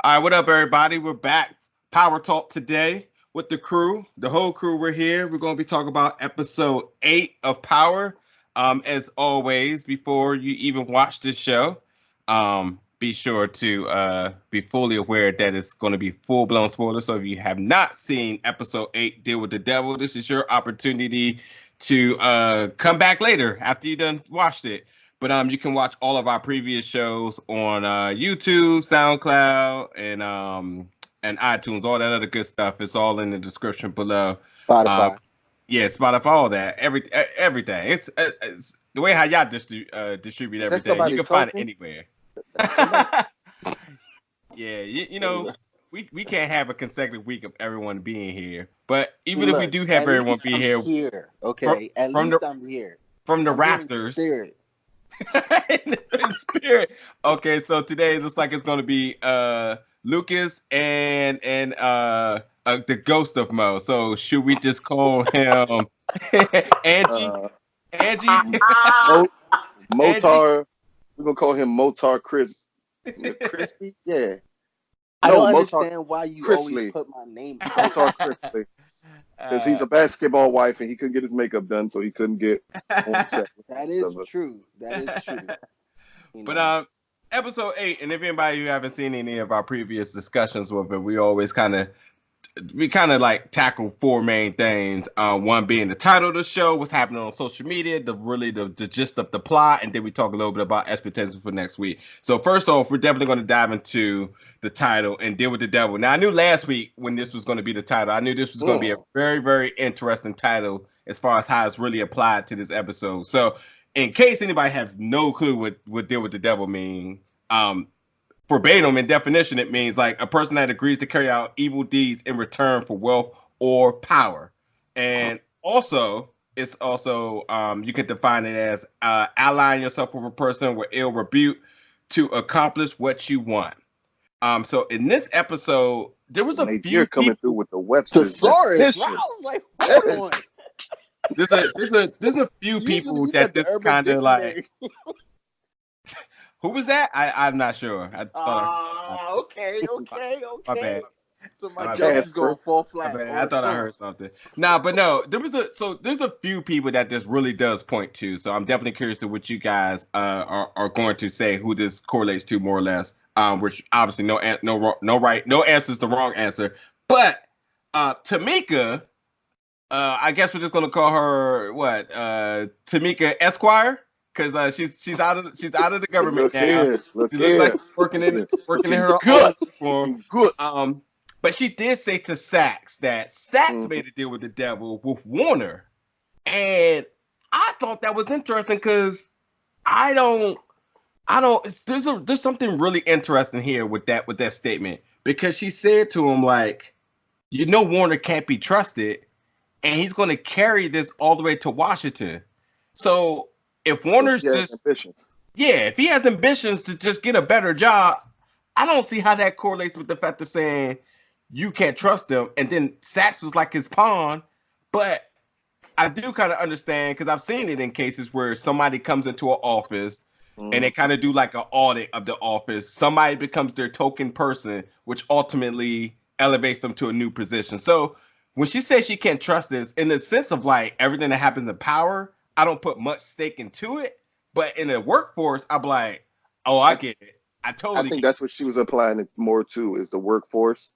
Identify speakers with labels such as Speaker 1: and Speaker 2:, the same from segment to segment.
Speaker 1: All right, what up, everybody? We're back. Power Talk today with the crew. The whole crew, we're here. We're going to be talking about episode 8 of Power. As always, before you even watch this show, be sure to be fully aware that it's going to be full blown spoilers. So if you have not seen episode 8, Deal with the Devil, this is your opportunity to come back later after you done watched it. But you can watch all of our previous shows on YouTube, SoundCloud, and iTunes, all that other good stuff. It's all in the description below. Um,
Speaker 2: Spotify.
Speaker 1: yeah, Spotify, all that, everything. It's the way how y'all distribute
Speaker 2: Is that
Speaker 1: everything. You
Speaker 2: somebody
Speaker 1: can find it
Speaker 2: talking?
Speaker 1: anywhere.
Speaker 2: Somebody.
Speaker 1: Yeah, we can't have a consecutive week of everyone being here. But
Speaker 2: See,
Speaker 1: even if we
Speaker 2: look.
Speaker 1: do have
Speaker 2: At
Speaker 1: everyone
Speaker 2: least
Speaker 1: be
Speaker 2: I'm
Speaker 1: here
Speaker 2: here.
Speaker 1: from
Speaker 2: Okay. At
Speaker 1: from
Speaker 2: least
Speaker 1: the
Speaker 2: I'm here.
Speaker 1: from the
Speaker 2: I'm here in
Speaker 1: Raptors.
Speaker 2: spirit.
Speaker 1: In spirit. Okay, so today it looks like it's gonna be Lucas and the ghost of Mo. So should we just call him Angie?
Speaker 2: Uh,
Speaker 1: Angie?
Speaker 2: Mo-
Speaker 1: Angie?
Speaker 2: Motar. We're gonna call him Motar Chris. Crispy. Yeah.
Speaker 3: I don't
Speaker 2: No, Motar
Speaker 3: understand why you always
Speaker 2: Chrisley.
Speaker 3: put my name
Speaker 2: Motar
Speaker 3: first.
Speaker 2: Chrisley. Because he's
Speaker 1: uh,
Speaker 2: a basketball wife and he couldn't get his makeup done, so he couldn't get on set with the
Speaker 3: That
Speaker 2: rest
Speaker 3: is
Speaker 2: of us.
Speaker 3: true. That is true. You
Speaker 1: but
Speaker 3: know.
Speaker 1: episode 8, and if anybody you haven't seen any of our previous discussions with it, we kind of like tackle four main things. One being the title of the show, what's happening on social media, the gist of the plot, and then we talk a little bit about expectations for next week. So first off, we're definitely going to dive into the title and deal with the devil. Now I knew last week when this was going to be the title, I knew this was going to be a
Speaker 2: Mm.
Speaker 1: very very interesting title as far as how it's really applied to this episode. So in case anybody has no clue what deal with the devil mean, um, verbatim in definition, it means like a person that agrees to carry out evil deeds in return for wealth or power. And also, it's also you can define it as allying yourself with a person with ill repute to accomplish what you want. So in this episode, there was a
Speaker 2: Nadir
Speaker 1: few
Speaker 2: coming through
Speaker 1: people.
Speaker 2: with the Webster's
Speaker 3: Thesaurus, right? I
Speaker 2: definition.
Speaker 3: was like, hold
Speaker 2: Yes.
Speaker 3: on.
Speaker 1: There's a few
Speaker 3: Usually
Speaker 1: people
Speaker 3: you
Speaker 1: that
Speaker 3: got the
Speaker 1: this
Speaker 3: Urban
Speaker 1: kind of like.
Speaker 3: Dictionary.
Speaker 1: Who was that? I'm not sure. I thought
Speaker 3: Ah, okay,
Speaker 1: my,
Speaker 3: okay,
Speaker 1: my
Speaker 3: okay.
Speaker 1: bad.
Speaker 3: So my
Speaker 1: My
Speaker 3: jokes
Speaker 1: bad.
Speaker 3: is gonna
Speaker 2: Casper.
Speaker 3: fall
Speaker 1: My
Speaker 3: flat
Speaker 1: bad.
Speaker 3: all
Speaker 1: I
Speaker 3: the
Speaker 1: thought I
Speaker 3: time.
Speaker 1: heard something. Nah, but no, there's a few people that this really does point to. So I'm definitely curious to what you guys are going to say who this correlates to more or less. Which obviously no answer is the wrong answer. But Tamika, I guess we're just gonna call her what Tamika Esquire because she's out of the government
Speaker 2: Look
Speaker 1: now.
Speaker 2: here. Look
Speaker 1: She looks like
Speaker 2: here.
Speaker 1: she's working in
Speaker 2: Looking
Speaker 1: her
Speaker 2: good.
Speaker 1: own uniform.
Speaker 2: Looking good.
Speaker 1: But she did say to Sax that Sax
Speaker 2: Mm.
Speaker 1: made a deal with the devil with Warner, and I thought that was interesting because I don't, I don't. There's something really interesting here with that statement because she said to him like, Warner can't be trusted, and he's going to carry this all the way to Washington. So if
Speaker 2: So
Speaker 1: Warner's
Speaker 2: he has
Speaker 1: just
Speaker 2: ambitions.
Speaker 1: yeah, if he has ambitions to just get a better job, I don't see how that correlates with the fact of saying you can't trust him. And then Sachs was like his pawn, but I do kind of understand because I've seen it in cases where somebody comes into an office and they
Speaker 2: Mm.
Speaker 1: kind of do like an audit of the office. Somebody becomes their token person, which ultimately elevates them to a new position. So when she says she can't trust this, in the sense of like everything that happens in power, I don't put much stake into it. But in the workforce, I'm like, oh, I
Speaker 2: I,
Speaker 1: get it. I
Speaker 2: I
Speaker 1: totally
Speaker 2: think
Speaker 1: get it.
Speaker 2: that's what she was applying it more to is the workforce.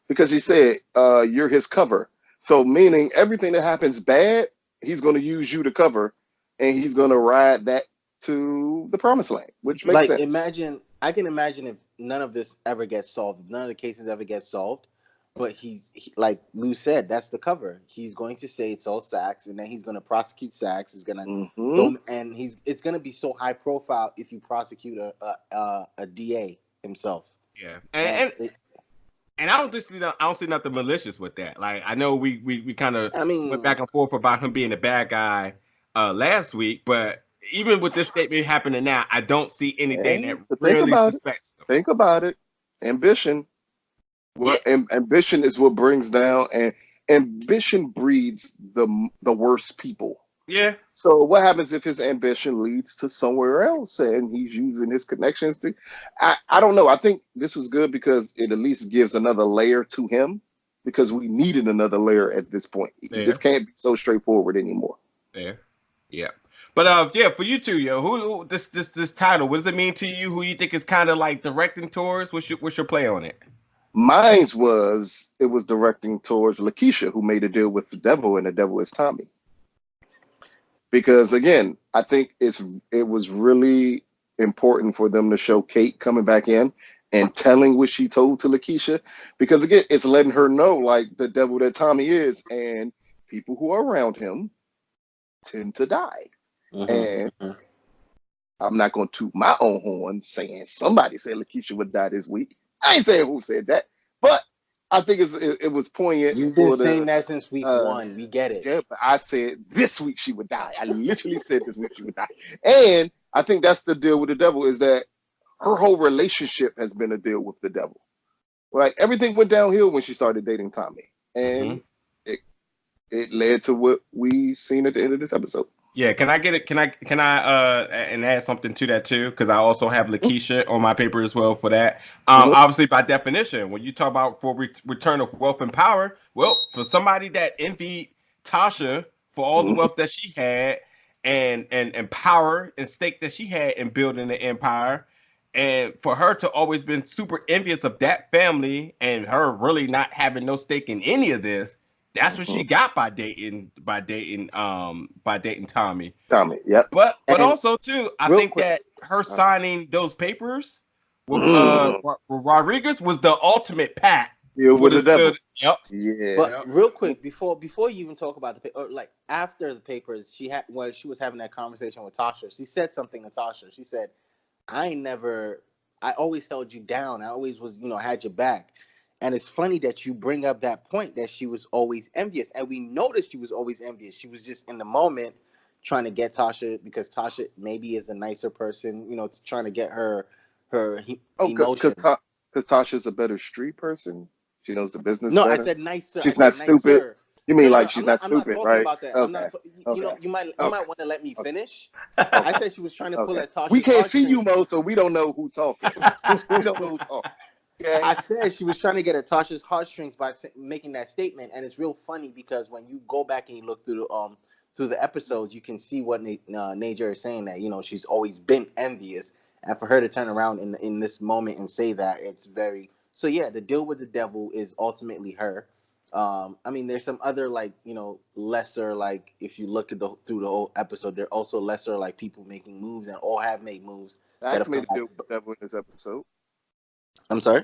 Speaker 2: Because she said, you're his cover. So meaning everything that happens bad, he's gonna use you to cover and he's gonna ride that to the promised land, which makes
Speaker 3: Like,
Speaker 2: sense.
Speaker 3: I can imagine if none of this ever gets solved, if none of the cases ever get solved, but like Lou said, that's the cover. He's going to say it's all Sachs, and then he's going to prosecute Sachs. He's going to
Speaker 2: Hmm.
Speaker 3: throw, and it's going to be so high profile if you prosecute a DA himself.
Speaker 1: Yeah,
Speaker 3: And
Speaker 1: and I don't see nothing malicious with that. Like I know we kind of
Speaker 3: I
Speaker 1: went
Speaker 3: mean,
Speaker 1: back and forth about him being a bad guy last week, but even with this statement happening now, I don't see anything that
Speaker 2: But think
Speaker 1: really
Speaker 2: about it.
Speaker 1: suspects him.
Speaker 2: Think about it. Ambition.
Speaker 1: Yeah,
Speaker 2: Ambition is what brings down, and ambition breeds the worst people.
Speaker 1: Yeah.
Speaker 2: So what happens if his ambition leads to somewhere else and he's using his connections to I don't know. I think this was good because it at least gives another layer to him because we needed another layer at this point. This
Speaker 1: There.
Speaker 2: can't be so straightforward anymore.
Speaker 1: There. Yeah. But yeah, for you two, yo, who this title, what does it mean to you? Who you think is kind of like directing towards? What's your play on it?
Speaker 2: Mine's was it was directing towards LaKeisha, who made a deal with the devil, and the devil is Tommy. Because again, I think it was really important for them to show Kate coming back in and telling what she told to LaKeisha. Because again, it's letting her know like the devil that Tommy is, and people who are around him tend to die. And
Speaker 3: Mm-hmm.
Speaker 2: I'm not going to toot my own horn saying somebody said LaKeisha would die this week. I ain't saying who said that, but I think it was poignant
Speaker 3: You've been
Speaker 2: for
Speaker 3: saying
Speaker 2: the
Speaker 3: that since week
Speaker 2: uh,
Speaker 3: one. We get it.
Speaker 2: yeah, but I said this week she would die. I literally said this week she would die. And I think that's the deal with the devil is that her whole relationship has been a deal with the devil. Like everything went downhill when she started dating Tommy.
Speaker 1: Hmm.
Speaker 2: And it it led to what we seen at the end of this episode.
Speaker 1: Yeah, can I get it? Can I and add something to that too? Because I also have LaKeisha on my paper as well for that.
Speaker 2: Mm-hmm.
Speaker 1: Obviously by definition, when you talk about for return of wealth and power, well, for somebody that envied Tasha for all the
Speaker 2: Mm-hmm.
Speaker 1: wealth that she had and power and stake that she had in building the empire, and for her to always been super envious of that family and her really not having no stake in any of this, that's what
Speaker 2: Mm-hmm.
Speaker 1: she got by dating Tommy.
Speaker 2: Tommy, yep.
Speaker 1: But
Speaker 3: And
Speaker 1: also too, I
Speaker 3: real
Speaker 1: think
Speaker 3: quick,
Speaker 1: that her
Speaker 2: Uh,
Speaker 1: signing those papers with
Speaker 2: mm,
Speaker 1: Rodriguez was the ultimate pat
Speaker 2: deal
Speaker 1: for
Speaker 2: with the
Speaker 1: this build.
Speaker 2: devil.
Speaker 1: Yep.
Speaker 2: Yeah.
Speaker 3: but
Speaker 1: Yep.
Speaker 3: real quick, before you even talk about or like after the papers, she had when she was having that conversation with Tasha, she said something to Tasha. She said, "I ain't never, I always held you down. I always was, had your back." And it's funny that you bring up that point that she was always envious, and we noticed she was always envious. She was just in the moment trying to get Tasha because Tasha maybe is a nicer person, trying to get
Speaker 2: Oh,
Speaker 3: emotions.
Speaker 2: because Tasha's a better street person. She knows the business
Speaker 3: No, I
Speaker 2: better.
Speaker 3: said nicer. I
Speaker 2: She's
Speaker 3: said
Speaker 2: not stupid.
Speaker 3: nicer.
Speaker 2: You
Speaker 3: No,
Speaker 2: mean
Speaker 3: no,
Speaker 2: like
Speaker 3: no.
Speaker 2: she's
Speaker 3: I'm not.
Speaker 2: not
Speaker 3: I'm not
Speaker 2: stupid,
Speaker 3: talking
Speaker 2: right?
Speaker 3: about that. I'm
Speaker 2: Okay.
Speaker 3: not.
Speaker 2: Okay.
Speaker 3: You might
Speaker 2: Okay.
Speaker 3: want to let me finish. I
Speaker 2: Okay.
Speaker 3: said she was trying to pull
Speaker 2: Okay.
Speaker 3: at
Speaker 2: We
Speaker 3: Tasha's
Speaker 2: can't see you,
Speaker 3: heartstrings.
Speaker 2: Mo, so we don't know who's talking. We don't know who's talking. Okay.
Speaker 3: I said she was trying to get at Tasha's heartstrings by making that statement, and it's real funny because when you go back and you look through the episodes, you can see what Najer is saying that she's always been envious, and for her to turn around in this moment and say that, it's very so. Yeah, the deal with the devil is ultimately her. I mean, there's some other like lesser like if you look at through the whole episode, there are also lesser like people making moves and all have made moves that
Speaker 2: Dax
Speaker 3: have come
Speaker 2: made a
Speaker 3: off.
Speaker 2: deal with the devil in this episode.
Speaker 3: I'm sorry.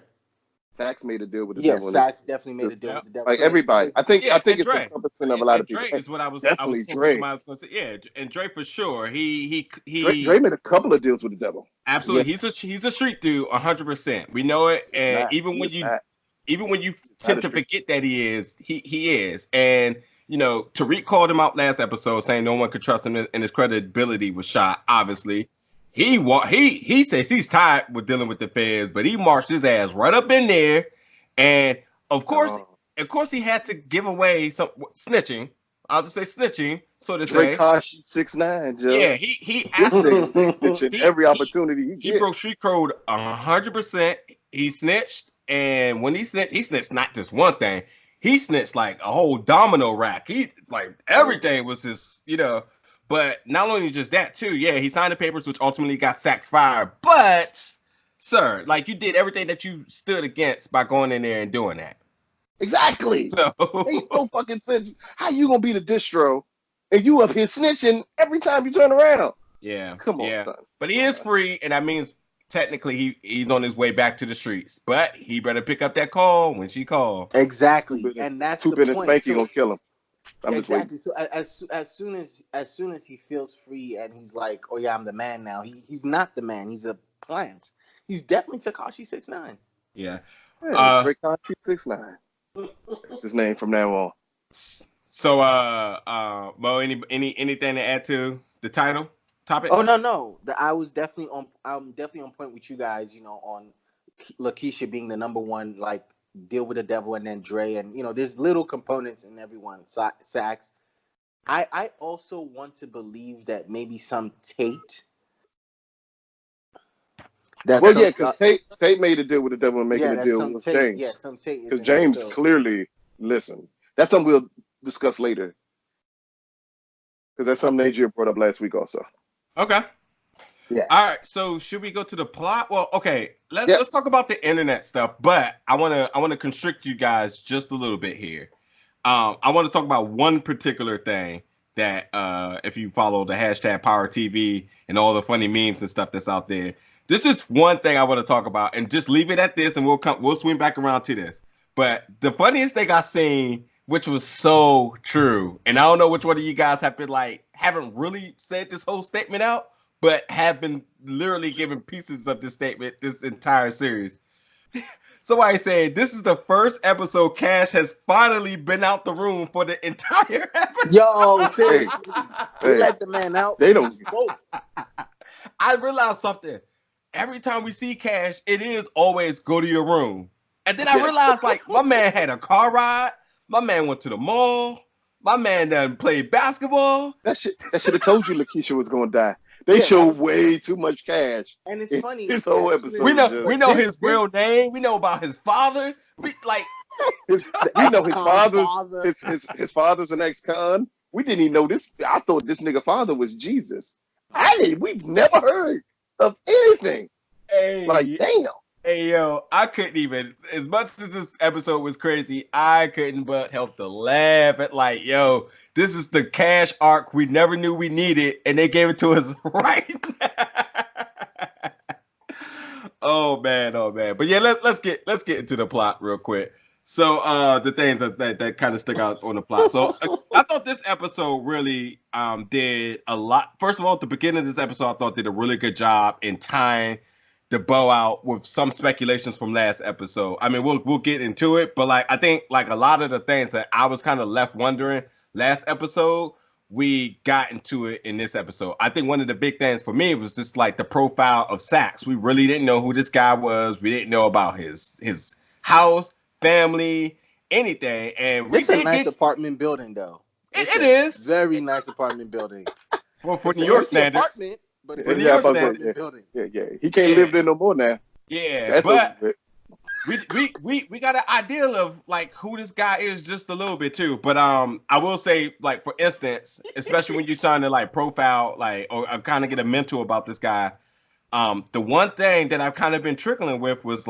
Speaker 2: Dax made a deal with the
Speaker 3: Yeah,
Speaker 2: devil in this
Speaker 3: Sax definitely made a deal
Speaker 1: Yep.
Speaker 3: with the devil.
Speaker 2: like
Speaker 3: So
Speaker 2: everybody. I think
Speaker 1: And
Speaker 2: it's
Speaker 1: Dre.
Speaker 2: encompassing of a lot
Speaker 1: And
Speaker 2: of people.
Speaker 1: Dre
Speaker 2: And
Speaker 1: is what I was
Speaker 2: definitely
Speaker 1: talking to
Speaker 2: Dre.
Speaker 1: somebody I was going to say. Yeah, and Dre for sure. He
Speaker 2: Dre
Speaker 1: he
Speaker 2: made a couple of deals with the devil.
Speaker 1: absolutely.
Speaker 2: Yes,
Speaker 1: He's a street dude, 100%. We know it,
Speaker 2: he is
Speaker 1: and
Speaker 2: not. He is not.
Speaker 1: even when you
Speaker 2: He is not
Speaker 1: tend
Speaker 2: a
Speaker 1: to
Speaker 2: street.
Speaker 1: forget that he is. And Tariq called him out last episode, saying no one could trust him, and his credibility was shot. Obviously, he says he's tired with dealing with the feds, but he marched his ass right up in there, and of course,
Speaker 2: No.
Speaker 1: he had to give away some snitching. I'll just say snitching, so to
Speaker 2: Dre
Speaker 1: say.
Speaker 2: Kashi 6'9", Joe.
Speaker 1: Yeah, he
Speaker 2: This nigga
Speaker 1: absolutely
Speaker 2: stay snitching
Speaker 1: he
Speaker 2: every
Speaker 1: he
Speaker 2: opportunity he
Speaker 1: he broke
Speaker 2: gets.
Speaker 1: street code 100%. He snitched, and when he snitched not just one thing. He snitched like a whole domino rack. He like
Speaker 2: Mhm.
Speaker 1: everything was just. But not only just that too. Yeah, he signed the papers, which ultimately got Sachs fired. But sir, like you did everything that you stood against by going in there and doing that.
Speaker 2: Exactly.
Speaker 1: So
Speaker 2: Makes no fucking sense. How you gonna be the distro and you up here snitching every time you turn around?
Speaker 1: yeah,
Speaker 2: Come on,
Speaker 1: yeah.
Speaker 2: son.
Speaker 1: But he
Speaker 2: Come on,
Speaker 1: is
Speaker 2: man.
Speaker 1: free, and that means technically he's on his way back to the streets. But he better pick up that call when she called.
Speaker 2: Two
Speaker 3: Exactly,
Speaker 2: bit
Speaker 3: and that's
Speaker 2: two
Speaker 3: the
Speaker 2: bit and
Speaker 3: point.
Speaker 2: Spanky
Speaker 3: So
Speaker 2: gonna kill him. I'm just waiting.
Speaker 3: exactly. So as soon as he feels free and he's like, oh yeah, I'm the man now. He's not the man. He's a plant. He's definitely Takashi 6ix9ine.
Speaker 1: Yeah.
Speaker 2: Yeah,
Speaker 1: Uh.
Speaker 2: Dre Kashi 6'9". That's his name from now on.
Speaker 1: So Mo, anything to add to the title topic?
Speaker 3: Oh no. I'm definitely on point with you guys. On LaKeisha being the number one, like deal with the devil, and then Dre, and there's little components in everyone. Sax. I also want to believe that maybe some Tate. That's
Speaker 2: Well,
Speaker 3: some.
Speaker 2: yeah, because Tate made a deal with the devil and making
Speaker 3: Yeah,
Speaker 2: a
Speaker 3: that's
Speaker 2: deal
Speaker 3: some
Speaker 2: with
Speaker 3: Tate. Yeah,
Speaker 2: James.
Speaker 3: some Tate is
Speaker 2: Because
Speaker 3: in there.
Speaker 2: James
Speaker 3: So
Speaker 2: clearly listened. That's something we'll discuss later. Because that's something Nigeria brought up last week also.
Speaker 1: Okay.
Speaker 2: Yeah.
Speaker 1: All right. So should we go to the plot? Well, okay. Let's
Speaker 2: Yep.
Speaker 1: let's talk about the internet stuff. But I wanna constrict you guys just a little bit here. I want to talk about one particular thing that if you follow the hashtag Power TV and all the funny memes and stuff that's out there, this is one thing I want to talk about, and just leave it at this, and we'll swing back around to this. But the funniest thing I seen, which was so true, and I don't know which one of you guys have been like haven't really said this whole statement out, but have been literally giving pieces of this statement this entire series. Somebody said this is the first episode Cash has finally been out the room for the entire episode.
Speaker 3: yo,
Speaker 2: Hey,
Speaker 3: seriously, they
Speaker 2: hey,
Speaker 3: let the man out.
Speaker 2: they
Speaker 3: He
Speaker 2: don't.
Speaker 3: spoke.
Speaker 1: I realized something. Every time we see Cash, it is always go to your room. And then I realized like my man had a car ride. My man went to the mall. My man done played basketball.
Speaker 2: That should have told you LaKeisha was gonna die. They
Speaker 3: Yeah,
Speaker 2: showed way too much cash
Speaker 3: and it's
Speaker 2: in
Speaker 3: funny
Speaker 2: this whole
Speaker 3: as soon as
Speaker 1: We
Speaker 2: episode.
Speaker 1: know
Speaker 2: Just
Speaker 1: we
Speaker 3: but
Speaker 1: know
Speaker 3: this
Speaker 1: his real name. We know about his father. We like
Speaker 3: the
Speaker 2: we know his
Speaker 3: ex-con
Speaker 2: father's
Speaker 3: father.
Speaker 2: his father's an ex-con. We didn't even know this. I thought this nigga father was Jesus. We've never heard of anything. Like,
Speaker 1: hey,
Speaker 2: damn.
Speaker 1: hey yo, I couldn't even as much as this episode was crazy, I couldn't but help to laugh at like, yo, this is the Cash arc we never knew we needed, and they gave it to us right now. Oh man, oh man. But yeah, let's get into the plot real quick. So the things that kind of stick out on the plot. So I thought this episode really did a lot. First of all, at the beginning of this episode, I thought did a really good job in tying the bow out with some speculations from last episode. I mean, we'll get into it, but like I think like a lot of the things that I was kind of left wondering last episode, we got into it in this episode. I think one of the big things for me was just like the profile of Sax. We really didn't know who this guy was. We didn't know about his house, family, anything, and we
Speaker 3: It's a
Speaker 1: did
Speaker 3: nice
Speaker 1: get
Speaker 3: apartment building, though. It's
Speaker 1: it
Speaker 3: a
Speaker 1: is
Speaker 3: very nice apartment building.
Speaker 1: for
Speaker 3: It's
Speaker 1: New
Speaker 3: an
Speaker 1: York
Speaker 3: empty
Speaker 1: standards.
Speaker 3: apartment, but it's
Speaker 1: For
Speaker 3: a
Speaker 1: New
Speaker 2: Yeah,
Speaker 1: York
Speaker 3: nice
Speaker 2: about to say,
Speaker 1: standards,
Speaker 3: apartment building.
Speaker 2: yeah. He can't
Speaker 1: yeah,
Speaker 2: live there no more now.
Speaker 1: yeah,
Speaker 2: That's over
Speaker 1: but
Speaker 2: with.
Speaker 1: we got an idea of like who this guy is just a little bit too. But I will say like for instance, especially when you're trying to like profile like or kind of get a mental about this guy. The one thing that I've kind of been trickling with was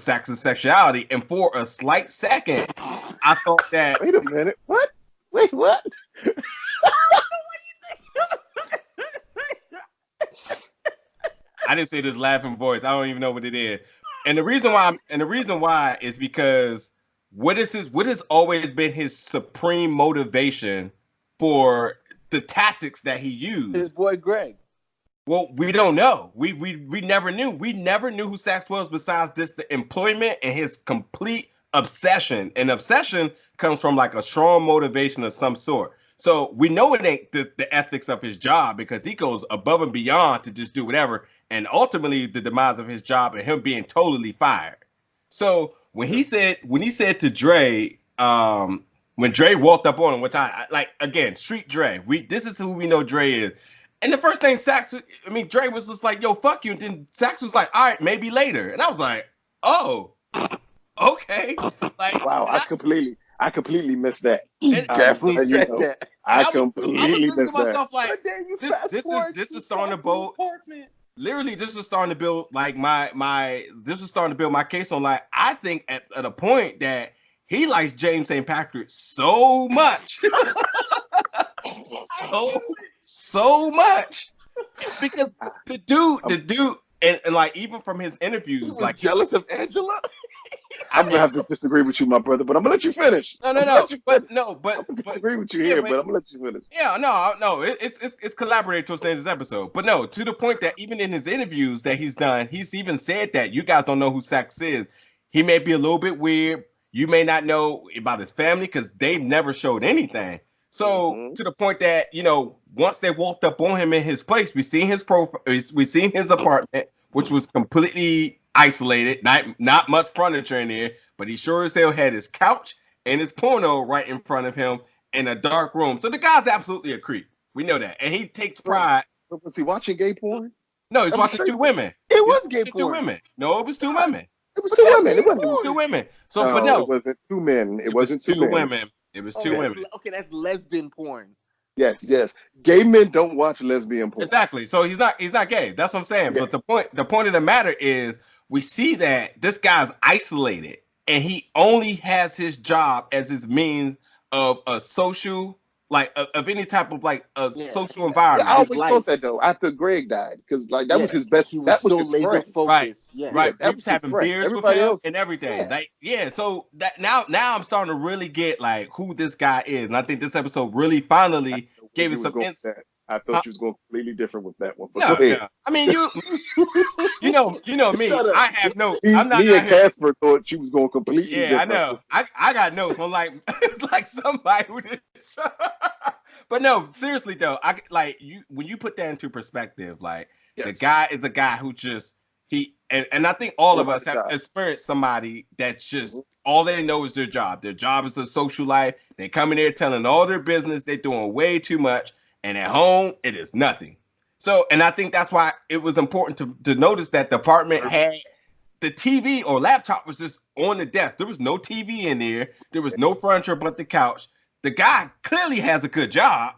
Speaker 1: Saxon's sexuality, and for a slight second, I thought that
Speaker 2: Wait a minute. What? Wait, what?
Speaker 1: I didn't say this laughing voice. I don't even know what it is. And the reason why is because what has always been his supreme motivation for the tactics that he
Speaker 3: His
Speaker 1: used.
Speaker 3: boy Greg.
Speaker 1: Well, we don't know. We never knew. We never knew who Sax was besides this the employment and his complete obsession. And obsession comes from like a strong motivation of some sort. So we know it ain't the ethics of his job because he goes above and beyond to just do whatever. And ultimately the demise of his job and him being totally fired. So when he said to Dre, when Dre walked up on him, which I like again, street Dre. This is who we know Dre is. And the first thing Dre was just like, yo, fuck you. And then Sax was like, all right, maybe later. And I was like, oh, okay. Like,
Speaker 2: Wow, I completely missed that.
Speaker 3: He
Speaker 1: and,
Speaker 2: I'm just
Speaker 3: definitely
Speaker 2: letting you
Speaker 3: said
Speaker 2: know.
Speaker 3: that.
Speaker 1: and
Speaker 2: I
Speaker 1: I was
Speaker 2: completely
Speaker 1: thinking to
Speaker 2: missed that.
Speaker 1: myself, like,
Speaker 3: But then you fast forward
Speaker 1: this
Speaker 3: to
Speaker 1: is starting to
Speaker 3: Sax's
Speaker 1: bold.
Speaker 3: apartment.
Speaker 1: Literally, this is starting to build like this is starting to build my case on like I think at a point that he likes James St. Patrick so much. so so much. Because the dude and like even from his
Speaker 3: He
Speaker 1: interviews,
Speaker 3: was
Speaker 1: like
Speaker 3: jealous of Angela.
Speaker 1: I
Speaker 2: I'm gonna have to disagree with you, my brother, but I'm gonna let you finish.
Speaker 1: no,
Speaker 2: I'm gonna let you finish. I'm gonna
Speaker 1: but
Speaker 2: disagree with you
Speaker 1: yeah,
Speaker 2: here, but I'm gonna let you finish.
Speaker 1: yeah, no, it's collaborated towards the end of this episode. But no, to the point that even in his interviews that he's done, he's even said that you guys don't know who Sax is. He may be a little bit weird. You may not know about his family because they've never showed anything. So
Speaker 2: Hmm.
Speaker 1: to the point that once they walked up on him in his place, we seen his profile, we seen his apartment, which was completely isolated, not much furniture in there, but he sure as hell had his couch and his porno right in front of him in a dark room. So the guy's absolutely a creep. We know that, and he takes
Speaker 2: Right.
Speaker 1: pride.
Speaker 2: But was he watching gay porn?
Speaker 1: No, he's
Speaker 2: That was
Speaker 1: watching
Speaker 2: straight.
Speaker 1: two women.
Speaker 3: It
Speaker 1: He
Speaker 3: was gay
Speaker 1: watching two
Speaker 3: porn.
Speaker 1: women. No, it was two
Speaker 2: Right.
Speaker 1: women.
Speaker 2: It was
Speaker 3: But
Speaker 2: two
Speaker 3: that's
Speaker 2: women.
Speaker 3: gay
Speaker 2: It wasn't.
Speaker 1: It was two
Speaker 3: porn.
Speaker 1: women. So, but
Speaker 2: No,
Speaker 1: no,
Speaker 2: it wasn't two men. It wasn't two
Speaker 1: two
Speaker 2: men.
Speaker 1: women. It was
Speaker 3: Oh,
Speaker 1: two women.
Speaker 3: okay, that's lesbian porn.
Speaker 2: Yes, yes. Gay men don't watch lesbian porn.
Speaker 1: Exactly. So he's not gay. That's what I'm saying.
Speaker 2: Yeah.
Speaker 1: But the point of the matter is we see that this guy's isolated and he only has his job as his means of a social, like of any type of like a
Speaker 3: Yeah.
Speaker 1: social
Speaker 2: Yeah,
Speaker 1: environment.
Speaker 2: I
Speaker 3: His
Speaker 2: always
Speaker 3: life.
Speaker 2: thought that though. After Greg died, because like that
Speaker 3: Yeah,
Speaker 2: was his best.
Speaker 3: he was
Speaker 2: That was
Speaker 3: so
Speaker 2: his
Speaker 3: laser
Speaker 2: friend.
Speaker 3: focused.
Speaker 1: Right.
Speaker 3: Yeah.
Speaker 1: Right.
Speaker 2: That
Speaker 1: He
Speaker 2: was
Speaker 1: was
Speaker 2: his
Speaker 1: having
Speaker 2: friend.
Speaker 1: beers with
Speaker 2: Everybody
Speaker 1: him
Speaker 2: else.
Speaker 1: and everything.
Speaker 2: Yeah.
Speaker 1: Like, yeah. So that now I'm starting to really get like who this guy is. And I think this episode really
Speaker 2: I
Speaker 1: finally
Speaker 2: didn't know where
Speaker 1: gave
Speaker 2: you
Speaker 1: us
Speaker 2: was
Speaker 1: some
Speaker 2: going with that. I thought you was going completely different with that one. But go
Speaker 1: no,
Speaker 2: ahead.
Speaker 1: no. I mean you know me.
Speaker 3: Shut up.
Speaker 1: I have notes.
Speaker 2: Me,
Speaker 1: I'm not
Speaker 2: me
Speaker 1: out
Speaker 2: and
Speaker 1: here.
Speaker 2: Casper thought you was going completely
Speaker 1: Yeah, I
Speaker 2: different.
Speaker 1: know. I got notes. I'm like it's like somebody who did. But no, seriously though, I like you when you put that into perspective. Like the
Speaker 2: Yes.
Speaker 1: guy is a guy who just and I think all
Speaker 2: All
Speaker 1: of
Speaker 2: about
Speaker 1: us
Speaker 2: the
Speaker 1: have
Speaker 2: job.
Speaker 1: experienced somebody that's just
Speaker 2: Mhm.
Speaker 1: all they know is their job. Their job is a social life. They come in there telling all their business. They're doing way too much, and at home it is nothing. So, and I think that's why it was important to notice that the apartment had the TV or laptop was just on the desk. There was no TV in there. There was no furniture but the couch. The guy clearly has a good job.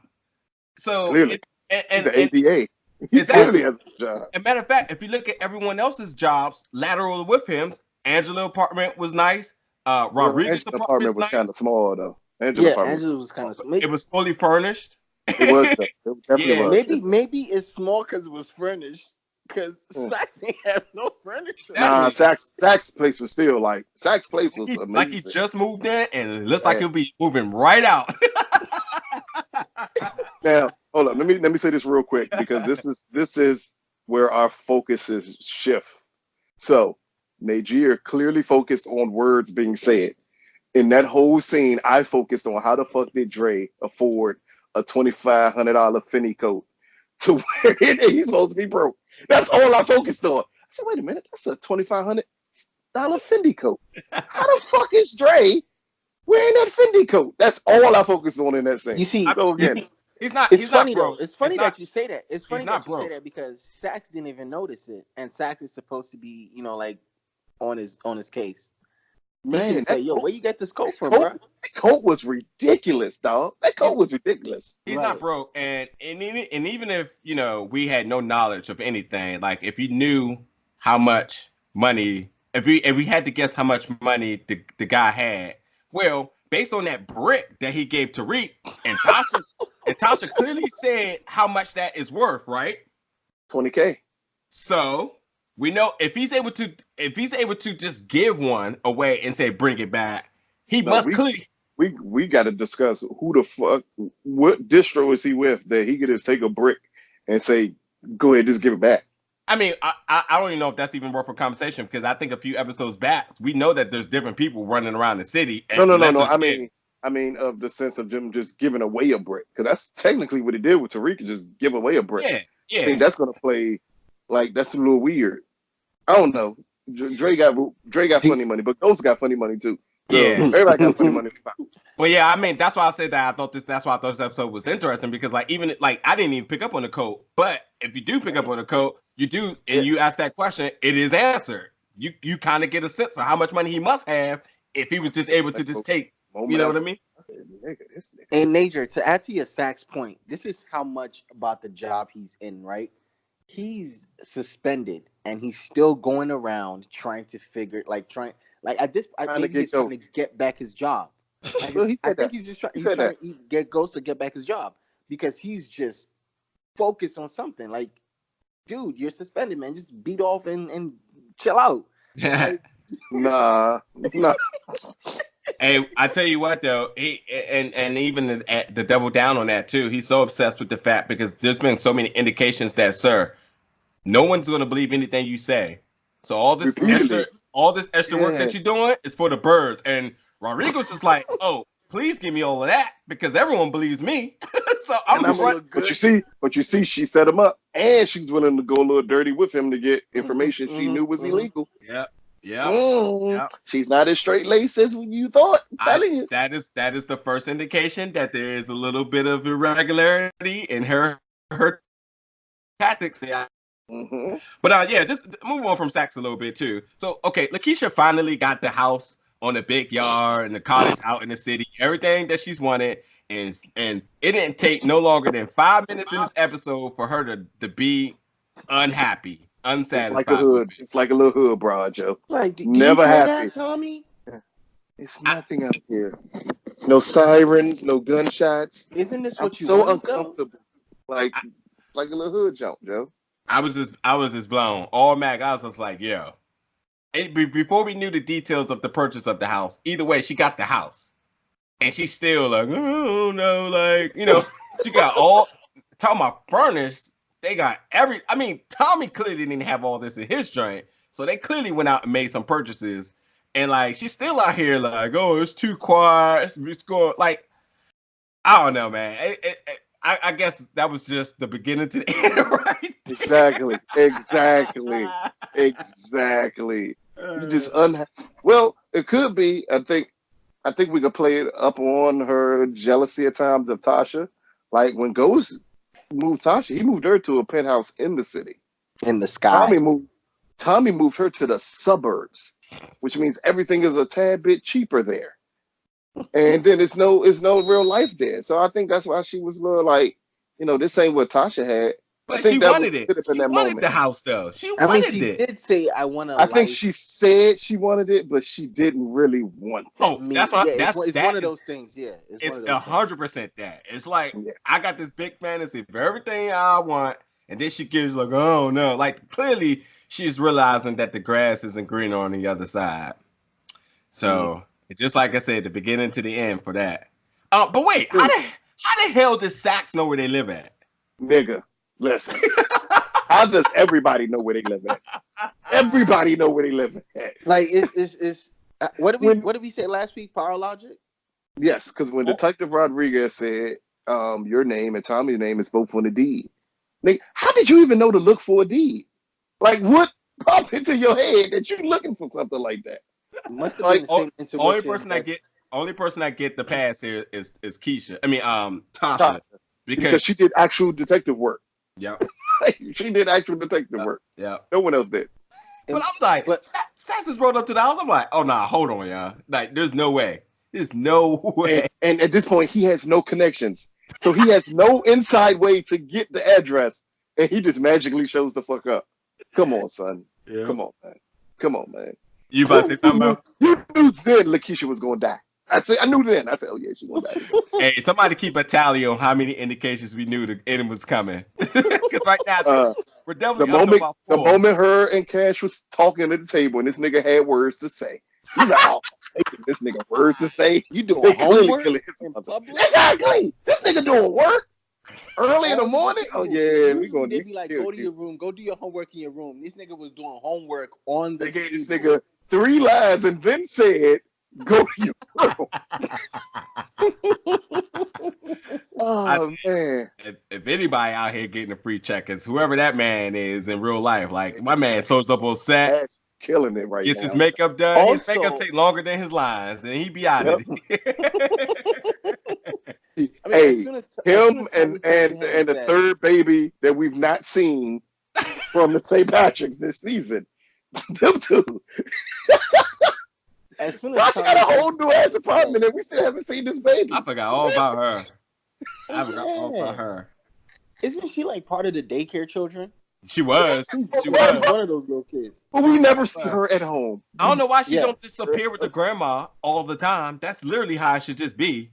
Speaker 1: So
Speaker 2: Clearly. He's an
Speaker 1: and
Speaker 2: ADA. He
Speaker 1: exactly.
Speaker 2: clearly has a job.
Speaker 1: As a matter of fact, if you look at everyone else's jobs lateral with him, Angela's apartment was nice.
Speaker 2: Well,
Speaker 1: Rodriguez's
Speaker 2: Angela's apartment
Speaker 1: apartment's
Speaker 2: was
Speaker 1: nice.
Speaker 2: kind of small though. Angela's
Speaker 3: Yeah,
Speaker 2: apartment
Speaker 3: Angela was kind
Speaker 2: was
Speaker 3: of.
Speaker 2: small.
Speaker 1: It was fully furnished.
Speaker 2: It was though. It definitely
Speaker 1: Yeah.
Speaker 2: was.
Speaker 3: Maybe it's small because it was furnished. Because
Speaker 2: Mm.
Speaker 3: Sax ain't have no furniture.
Speaker 2: Nah,
Speaker 1: Exactly.
Speaker 2: Sax's place was still like Sax's place was
Speaker 1: Like he
Speaker 2: amazing.
Speaker 1: just moved in, and it looks like
Speaker 2: Yeah.
Speaker 1: he'll be moving right out.
Speaker 2: Now, hold up. Let me say this real quick because this is where our focuses shift. So, Najir clearly focused on words being said. In that whole scene, I focused on how the fuck did Dre afford a $2,500 Fendi coat to wear it? He's supposed to be broke. That's all I focused on. I said, wait a minute, that's a $2,500 Fendi coat. How the fuck is Dre wearing that Fendi coat? That's all I focused on in that scene.
Speaker 3: You see,
Speaker 2: So
Speaker 3: you
Speaker 2: again,
Speaker 3: see,
Speaker 1: He's not.
Speaker 3: it's
Speaker 1: He's not
Speaker 3: funny
Speaker 1: broke.
Speaker 3: though. It's funny
Speaker 1: not,
Speaker 3: that you say that. It's funny
Speaker 1: not
Speaker 3: that you say
Speaker 1: broke.
Speaker 3: that because Sax didn't even notice it, and Sax is supposed to be, like on his case. He should
Speaker 2: man,
Speaker 3: have said, "Yo, where you get this coat from,
Speaker 2: coat,
Speaker 3: bro?"
Speaker 2: that coat was ridiculous, dog. That coat was ridiculous.
Speaker 1: He's
Speaker 3: Right.
Speaker 1: not broke, and even if we had no knowledge of anything, like if you knew how much money, if we had to guess how much money the guy had, well, based on that brick that he gave Tariq and Tasha clearly said how much that is worth, right?
Speaker 2: 20K.
Speaker 1: So we know if he's able to just give one away and say bring it back, he
Speaker 2: No,
Speaker 1: must clearly.
Speaker 2: we got to discuss who the fuck, what distro is he with that he could just take a brick and say, go ahead, just give it back.
Speaker 1: I mean, I don't even know if that's even worth a conversation because I think a few episodes back we know that there's different people running around the city.
Speaker 2: No, no, no,
Speaker 1: lesser
Speaker 2: no.
Speaker 1: skins.
Speaker 2: I mean, of the sense of them just giving away a brick, because that's technically what he did with Tariq, just give away a brick.
Speaker 1: Yeah,
Speaker 2: I think that's gonna play like that's a little weird. I don't know. Dre got funny money, but Ghost got funny money too. So
Speaker 1: Yeah.
Speaker 2: everybody got funny money.
Speaker 1: But yeah, I mean, that's why I said that. That's why I thought this episode was interesting because, like, even like I didn't even pick up on the code. But if you do pick up on the code, you do, and you ask that question, it is answered. You kind of get a sense of how much money he must have if he was just able to just take. You know what I mean?
Speaker 3: And Nature, to add to your Sax point, this is how much about the job he's in, right? He's suspended and he's still going around trying to figure, at this, I think he's trying to get back his job. I think he's just trying. He's trying to get Ghost to get back his job because he's just focused on something. Like, dude, you're suspended, man. Just beat off and chill out.
Speaker 1: Yeah.
Speaker 2: Nah.
Speaker 1: Hey, I tell you what though, he and even the double down on that too. He's so obsessed with the fact because there's been so many indications that, sir, no one's going to believe anything you say. So all this extra work that you're doing is for the birds. And Rodriguez is like, oh, please give me all of that because everyone believes me. So I'm
Speaker 2: good. But you see, she set him up, and she's willing to go a little dirty with him to get information she knew was illegal.
Speaker 1: Yeah. Yep. Yep.
Speaker 2: She's not as straight laced as you thought. I'm telling you.
Speaker 1: That is the first indication that there is a little bit of irregularity in her tactics. Yeah.
Speaker 2: Mm-hmm.
Speaker 1: But yeah, just move on from Sax a little bit too. So okay, LaKeisha finally got the house on the big yard and the cottage out in the city, everything that she's wanted, and it didn't take no longer than 5 minutes in this episode for her to be unhappy,
Speaker 2: Just like a
Speaker 1: unsatisfied with
Speaker 2: hood,
Speaker 1: it.
Speaker 2: just like a little hood broad, Joe.
Speaker 3: Like, do you
Speaker 2: Never
Speaker 3: hear
Speaker 2: happy.
Speaker 3: that, Tommy?
Speaker 2: It's nothing out here. No sirens, no gunshots.
Speaker 3: Isn't this
Speaker 2: I'm
Speaker 3: what you
Speaker 2: so
Speaker 3: wanted, though?
Speaker 2: uncomfortable. Like
Speaker 1: I,
Speaker 2: like a little hood jump, Joe.
Speaker 1: I was just blown. All Mac, I was just like, yo. Before we knew the details of the purchase of the house, either way, she got the house. And she's still like, oh no, like, she got all talking about furnished. They got I mean, Tommy clearly didn't have all this in his joint. So they clearly went out and made some purchases. And like she's still out here like, oh, it's too quiet. It's going like, I don't know, man. I guess that was just the beginning to the end, right?
Speaker 2: Exactly. Exactly. You just well, it could be. I think we could play it up on her jealousy at times of Tasha. Like when Ghost moved Tasha, he moved her to a penthouse in the city.
Speaker 3: In the sky.
Speaker 2: Tommy moved her to the suburbs, which means everything is a tad bit cheaper there. And then it's no real life there. So I think that's why she was a little like, this ain't what Tasha had. I
Speaker 1: But she
Speaker 2: think that
Speaker 1: wanted
Speaker 2: was
Speaker 1: it.
Speaker 2: could have been
Speaker 1: She
Speaker 2: that
Speaker 1: wanted
Speaker 2: moment.
Speaker 1: the house though. She
Speaker 3: I mean,
Speaker 1: wanted
Speaker 3: she
Speaker 1: it.
Speaker 3: did say, "I want a
Speaker 2: I think
Speaker 3: life."
Speaker 2: she said she wanted it, but she didn't really want it.
Speaker 1: Oh,
Speaker 3: Me,
Speaker 1: that's
Speaker 3: yeah,
Speaker 1: what
Speaker 3: it's one of those things. Yeah, it's one
Speaker 1: it's
Speaker 3: of those things.
Speaker 1: 100% that. It's like
Speaker 2: Yeah.
Speaker 1: I got this big fantasy for everything I want, and then she gives like, oh no, like clearly she's realizing that the grass isn't greener on the other side. So it's just like I said, the beginning to the end for that. But wait, how the hell does Sax know where they live at?
Speaker 2: Nigga, listen. How does everybody know where they live at? Everybody know where they live at.
Speaker 3: Like, it's what
Speaker 2: When
Speaker 3: did we say last week? Power logic.
Speaker 2: Yes, because when
Speaker 1: Oh,
Speaker 2: Detective Rodriguez said, your name and Tommy's name is both on the deed. Nigga, how did you even know to look for a deed? Like, what popped into your head that you're looking for something like that?
Speaker 3: Must have been
Speaker 2: Like,
Speaker 3: the same
Speaker 1: only
Speaker 3: intuition
Speaker 1: person
Speaker 3: that.
Speaker 1: I get the pass here is Keisha. I mean, Tasha,
Speaker 2: Tasha, because she
Speaker 1: because
Speaker 2: did actual detective work.
Speaker 1: yep,
Speaker 2: She did actual detective
Speaker 1: yep,
Speaker 2: work.
Speaker 1: yep.
Speaker 2: No one else did.
Speaker 1: But I'm like,
Speaker 3: But
Speaker 1: Sax is rolled up to the house. I'm like, oh nah, hold on, y'all. Like, there's no way. There's no way.
Speaker 2: And at this point, he has no connections. So he has no inside way to get the address. And he just magically shows the fuck up. Come on, son.
Speaker 1: Yeah.
Speaker 2: Come on, man. Come on, man.
Speaker 1: You about to say something about?
Speaker 2: You knew then LaKeisha was going to die. I knew then. I said, oh, yeah, she's going to die.
Speaker 1: Hey, somebody keep a tally on how many indications we knew the end was coming. Because right now, we're
Speaker 2: The
Speaker 1: definitely up to about
Speaker 2: the
Speaker 1: 4.
Speaker 2: moment her and Cash was talking at the table and this nigga had words to say, he's like, oh, they giving this nigga words to say.
Speaker 3: you doing
Speaker 2: They clearly
Speaker 3: homework
Speaker 2: killing his
Speaker 3: in
Speaker 2: mother.
Speaker 3: public?
Speaker 2: Exactly. This nigga doing work early in the
Speaker 3: On the
Speaker 2: morning. Oh,
Speaker 3: table.
Speaker 2: yeah, we
Speaker 3: Usually
Speaker 2: going
Speaker 3: they
Speaker 2: to
Speaker 3: be like,
Speaker 2: get
Speaker 3: go to
Speaker 2: you.
Speaker 3: your room, go do your homework in your room. This nigga was doing homework on the
Speaker 2: They gave this
Speaker 3: table.
Speaker 2: nigga 3 lines and then said, go to your room. Oh, man.
Speaker 1: If anybody out here getting a free check, it's whoever that man is in real life. Like my man shows up on set,
Speaker 2: Cash killing it right
Speaker 1: gets his
Speaker 2: now.
Speaker 1: makeup done. His makeup
Speaker 3: Also,
Speaker 1: take longer than his lines, and he be out
Speaker 2: Yep.
Speaker 1: of it.
Speaker 3: I mean,
Speaker 2: Hey,
Speaker 3: as soon
Speaker 2: him
Speaker 3: as Tommy turned to him and
Speaker 2: the
Speaker 3: said,
Speaker 2: third baby that we've not seen from the St. Patrick's this season. Them two.
Speaker 3: as soon as
Speaker 2: Tasha got
Speaker 3: Tommy
Speaker 2: a
Speaker 3: turned,
Speaker 2: whole new ass apartment and we still haven't seen this baby.
Speaker 1: I forgot all about her. I
Speaker 3: oh
Speaker 1: forgot all about
Speaker 3: yeah,
Speaker 1: her.
Speaker 3: isn't she like part of the daycare children?
Speaker 1: She was. She
Speaker 3: She's
Speaker 1: was.
Speaker 3: one of those little kids.
Speaker 2: But we never see
Speaker 1: But
Speaker 2: her at home.
Speaker 1: I don't know why she
Speaker 3: Yeah.
Speaker 1: don't disappear with the grandma all the time. That's literally how it should just be.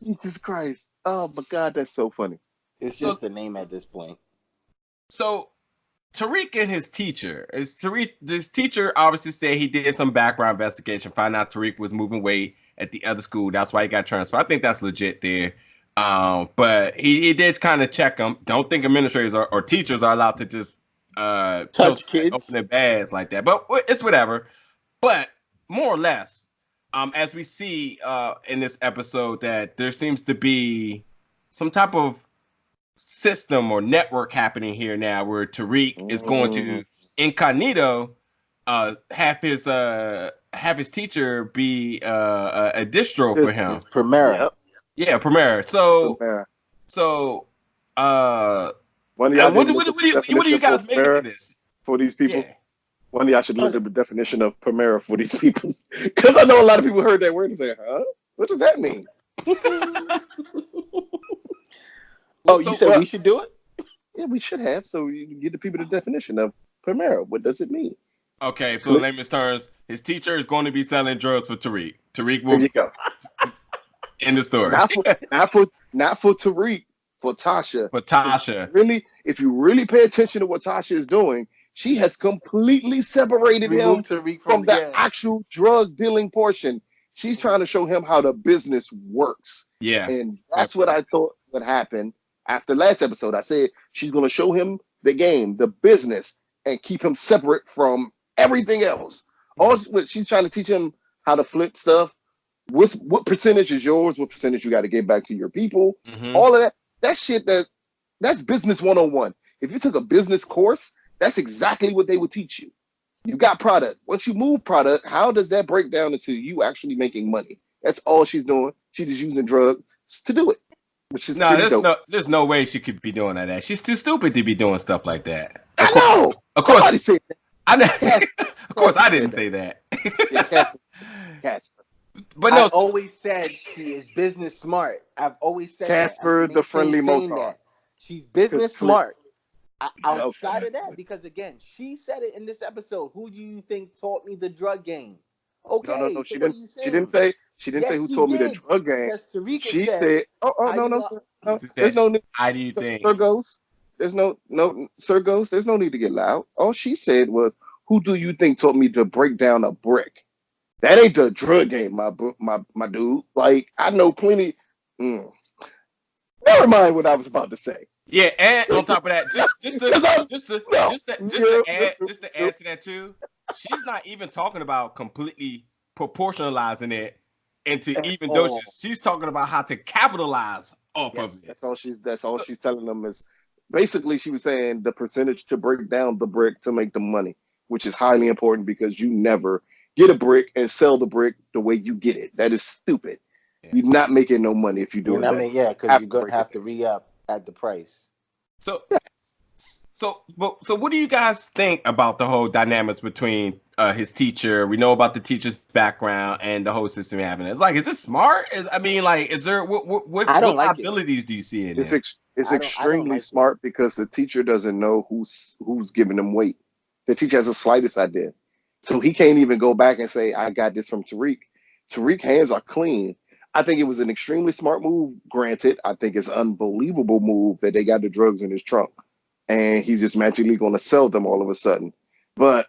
Speaker 2: Jesus Christ. Oh my God, that's so funny.
Speaker 3: It's
Speaker 1: So,
Speaker 3: just the name at this point.
Speaker 1: so Tariq and his teacher. This teacher obviously said he did some background investigation, found out Tariq was moving weight at the other school. That's why he got transferred. I think that's legit there. But he did kind of check him. Don't think administrators or teachers are allowed to just
Speaker 3: Touch kids.
Speaker 1: open their bags like that. But it's whatever. But more or less, as we see in this episode, that there seems to be some type of system or network happening here now where Tariq is going to incognito have his teacher be a distro for him.
Speaker 3: It's Primera.
Speaker 2: Yep.
Speaker 1: Yeah, Premiere. So
Speaker 2: Primera.
Speaker 1: so uh,
Speaker 2: One of y'all
Speaker 1: what
Speaker 2: didn't
Speaker 1: do
Speaker 2: look
Speaker 1: what
Speaker 2: up
Speaker 1: do
Speaker 2: the
Speaker 1: you what do you
Speaker 2: definition for
Speaker 1: guys make
Speaker 2: Primera
Speaker 1: of this?
Speaker 2: for these people.
Speaker 1: Yeah.
Speaker 2: One of y'all should look up the definition of Primera for these people. Because I know a lot of people heard that word and say, huh? What does that mean?
Speaker 3: Oh, you
Speaker 1: So
Speaker 3: said
Speaker 2: Well,
Speaker 3: we should do it?
Speaker 2: yeah, we should have. So you can give the people the definition of Primera. What does it mean?
Speaker 1: okay, so in
Speaker 2: Click.
Speaker 1: layman's terms, his teacher is going to be selling drugs for Tariq. Tariq
Speaker 2: There
Speaker 1: will
Speaker 2: you go.
Speaker 1: end the story.
Speaker 2: Not for Tariq, for Tasha.
Speaker 1: For
Speaker 2: Because
Speaker 1: Tasha.
Speaker 2: if you really pay attention to what Tasha is doing, she has completely separated him
Speaker 3: Remove Tariq
Speaker 2: from
Speaker 3: from
Speaker 2: the actual drug dealing portion. She's trying to show him how the business works.
Speaker 1: Yeah.
Speaker 2: And that's what I thought would happen after last episode. I said she's going to show him the game, the business, and keep him separate from everything else. She's trying to teach him how to flip stuff. What percentage is yours? What percentage you got to get back to your people?
Speaker 1: Mm-hmm.
Speaker 2: All of that. That shit. That's business 101. If you took a business course, that's exactly what they would teach you. You got product. Once you move product, how does that break down into you actually making money? That's all she's doing. She's just using drugs to do it, which is
Speaker 1: No,
Speaker 2: pretty dope.
Speaker 1: there's no way she could be doing that. She's too stupid to be doing stuff like that.
Speaker 2: I know.
Speaker 1: Of course,
Speaker 2: Somebody said that.
Speaker 1: I know.
Speaker 2: Casper,
Speaker 1: Of course, I
Speaker 2: Casper
Speaker 1: didn't
Speaker 2: said
Speaker 1: say that.
Speaker 2: Yeah, Casper.
Speaker 1: But
Speaker 3: I
Speaker 1: no,
Speaker 3: always said she is business smart. I've always said
Speaker 2: Casper,
Speaker 3: that.
Speaker 2: the friendly
Speaker 3: saying
Speaker 2: Motar.
Speaker 3: that. She's business smart. Outside
Speaker 2: Okay.
Speaker 3: of that, because again, she said it in this episode. Who do you think taught me the drug game? Okay,
Speaker 2: No.
Speaker 3: so
Speaker 2: She
Speaker 3: what are
Speaker 2: didn't.
Speaker 3: you
Speaker 2: She
Speaker 3: saying?
Speaker 2: didn't say. She didn't say
Speaker 3: Yes,
Speaker 2: who
Speaker 3: she
Speaker 2: told me the
Speaker 3: did.
Speaker 2: drug game.
Speaker 3: Because Tarika
Speaker 2: She
Speaker 3: said,
Speaker 2: said, "Oh
Speaker 3: how
Speaker 2: no,
Speaker 3: you
Speaker 2: no,
Speaker 3: lo-
Speaker 2: sir. No.
Speaker 1: she
Speaker 2: There's
Speaker 1: said,
Speaker 2: no need,
Speaker 1: "How do you
Speaker 2: Sir
Speaker 1: think?"
Speaker 2: Ghost. There's no Sir Ghost. There's no need to get loud. All she said was, "Who do you think taught me to break down a brick?" That ain't the drug game, my dude. Like I know plenty. Mm. Never mind what I was about to say.
Speaker 1: Yeah, and on top of that,
Speaker 2: Because I no,
Speaker 1: just to add to that too, she's not even talking about completely proportionalizing it into
Speaker 2: at
Speaker 1: even
Speaker 2: all.
Speaker 1: doses. She's talking about how to capitalize off of
Speaker 2: Yes,
Speaker 1: it.
Speaker 2: that's all she's telling them is basically she was saying the percentage to break down the brick to make the money, which is highly important because you never get a brick and sell the brick the way you get it. That is stupid.
Speaker 1: Yeah.
Speaker 2: You're not making no money if you do
Speaker 3: You
Speaker 2: it
Speaker 3: know what I
Speaker 2: that
Speaker 3: mean?
Speaker 2: way.
Speaker 3: Yeah, because
Speaker 2: Have
Speaker 3: you're
Speaker 2: to
Speaker 3: gonna
Speaker 2: break it
Speaker 3: have to re-up at the price.
Speaker 1: So so what do you guys think about the whole dynamics between his teacher? We know about the teacher's background and the whole system having it. It's like, is this smart? Is there
Speaker 3: I don't
Speaker 1: what
Speaker 3: like it.
Speaker 1: liabilities do you see in
Speaker 2: It's
Speaker 1: this?
Speaker 2: it's
Speaker 3: I don't
Speaker 2: extremely
Speaker 3: like it.
Speaker 2: smart because the teacher doesn't know who's giving them weight. The teacher has the slightest idea, so he can't even go back and say, "I got this from Tariq." Tariq's hands are clean. I think it was an extremely smart move. Granted, I think it's an unbelievable move that they got the drugs in his trunk, and he's just magically going to sell them all of a sudden. But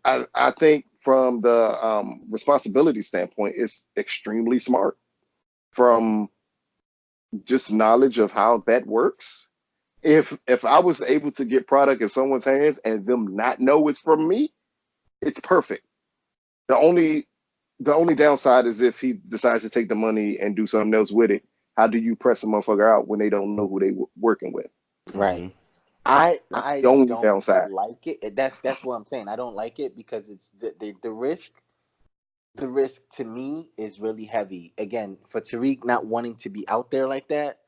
Speaker 2: I think from the responsibility standpoint, it's extremely smart. From just knowledge of how that works. If I was able to get product in someone's hands and them not know it's from me, it's perfect. The only the only downside is if he decides to take the money and do something else with it. How do you press a motherfucker out when they don't know who they working with?
Speaker 3: Right.
Speaker 1: Mhm.
Speaker 2: That's
Speaker 3: I
Speaker 2: the only
Speaker 3: don't
Speaker 2: downside.
Speaker 3: like it. That's what I'm saying. I don't like it because it's the risk. The risk to me is really heavy. Again, for Tariq not wanting to be out there like that,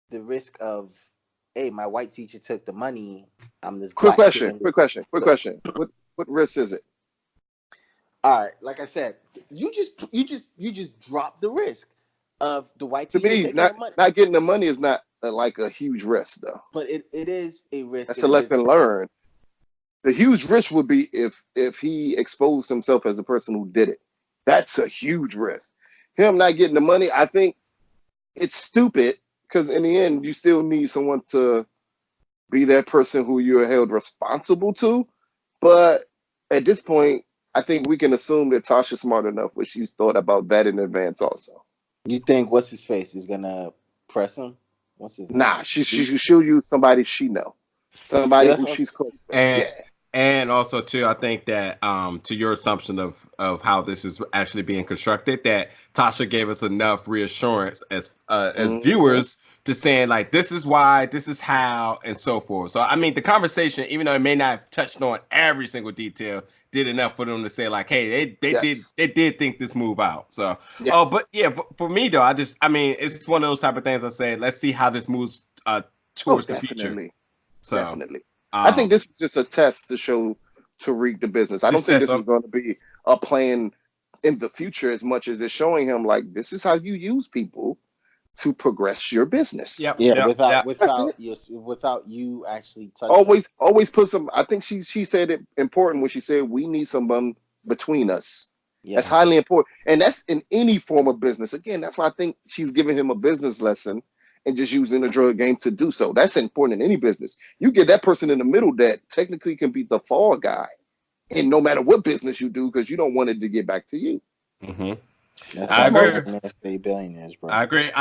Speaker 3: the risk of, hey, my white teacher took the money. I'm this
Speaker 2: Quick
Speaker 3: black kid.
Speaker 2: question. Quick question. Quick question. What risk is it?
Speaker 3: All right, like I said, you just drop the risk of the white
Speaker 2: To
Speaker 3: teacher
Speaker 2: me,
Speaker 3: taking the money.
Speaker 2: not getting the money is not like a huge risk though.
Speaker 3: But it is a risk
Speaker 2: That's
Speaker 3: in
Speaker 2: a
Speaker 3: a
Speaker 2: lesson
Speaker 3: business sense.
Speaker 2: learned. The huge risk would be if he exposed himself as the person who did it. That's a huge risk. Him not getting the money, I think it's stupid because in the end, you still need someone to be that person who you're held responsible to. But at this point, I think we can assume that Tasha's smart enough where she's thought about that in advance also.
Speaker 3: You think what's his face is gonna press him? What's his name?
Speaker 2: Nah, she'll use somebody she know.
Speaker 3: Yeah,
Speaker 2: Somebody
Speaker 3: that's
Speaker 2: who
Speaker 3: what
Speaker 2: she's close with.
Speaker 1: And
Speaker 2: Yeah.
Speaker 1: and also too, I think that to your assumption of how this is actually being constructed, that Tasha gave us enough reassurance as
Speaker 2: Mhm.
Speaker 1: viewers to saying like this is why, this is how, and so forth. So I mean, the conversation, even though it may not have touched on every single detail, did enough for them to say like, hey,
Speaker 2: Yes.
Speaker 1: they did think this move out. So,
Speaker 2: Yes.
Speaker 1: but yeah, but for me though, I mean, it's one of those type of things. I say, let's see how this moves
Speaker 2: Oh,
Speaker 1: towards the future.
Speaker 2: definitely.
Speaker 1: So,
Speaker 2: Definitely. I think
Speaker 1: um,
Speaker 2: this was just a test to show Tariq the business. I
Speaker 1: the
Speaker 2: don't think
Speaker 1: sense
Speaker 2: this is
Speaker 1: of
Speaker 2: going to be a plan in the future as much as it's showing him like this is how you use people to progress your business.
Speaker 1: yep,
Speaker 3: Yeah,
Speaker 1: yep, yep.
Speaker 2: That's it.
Speaker 3: without you actually touching.
Speaker 2: Always put some. I think she said it important when she said we need someone between us. That's
Speaker 3: Yeah,
Speaker 2: highly important, and that's in any form of business. Again, that's why I think she's giving him a business lesson and just using the drug game to do so. That's important in any business. You get that person in the middle that technically can be the fall guy, and no matter what business you do, because you don't want it to get back to you.
Speaker 1: Hmm.
Speaker 3: that's
Speaker 2: That's a
Speaker 1: I
Speaker 3: why
Speaker 2: smart
Speaker 1: agree.
Speaker 2: move.
Speaker 3: billionaires stay billionaires, bro.
Speaker 1: I agree.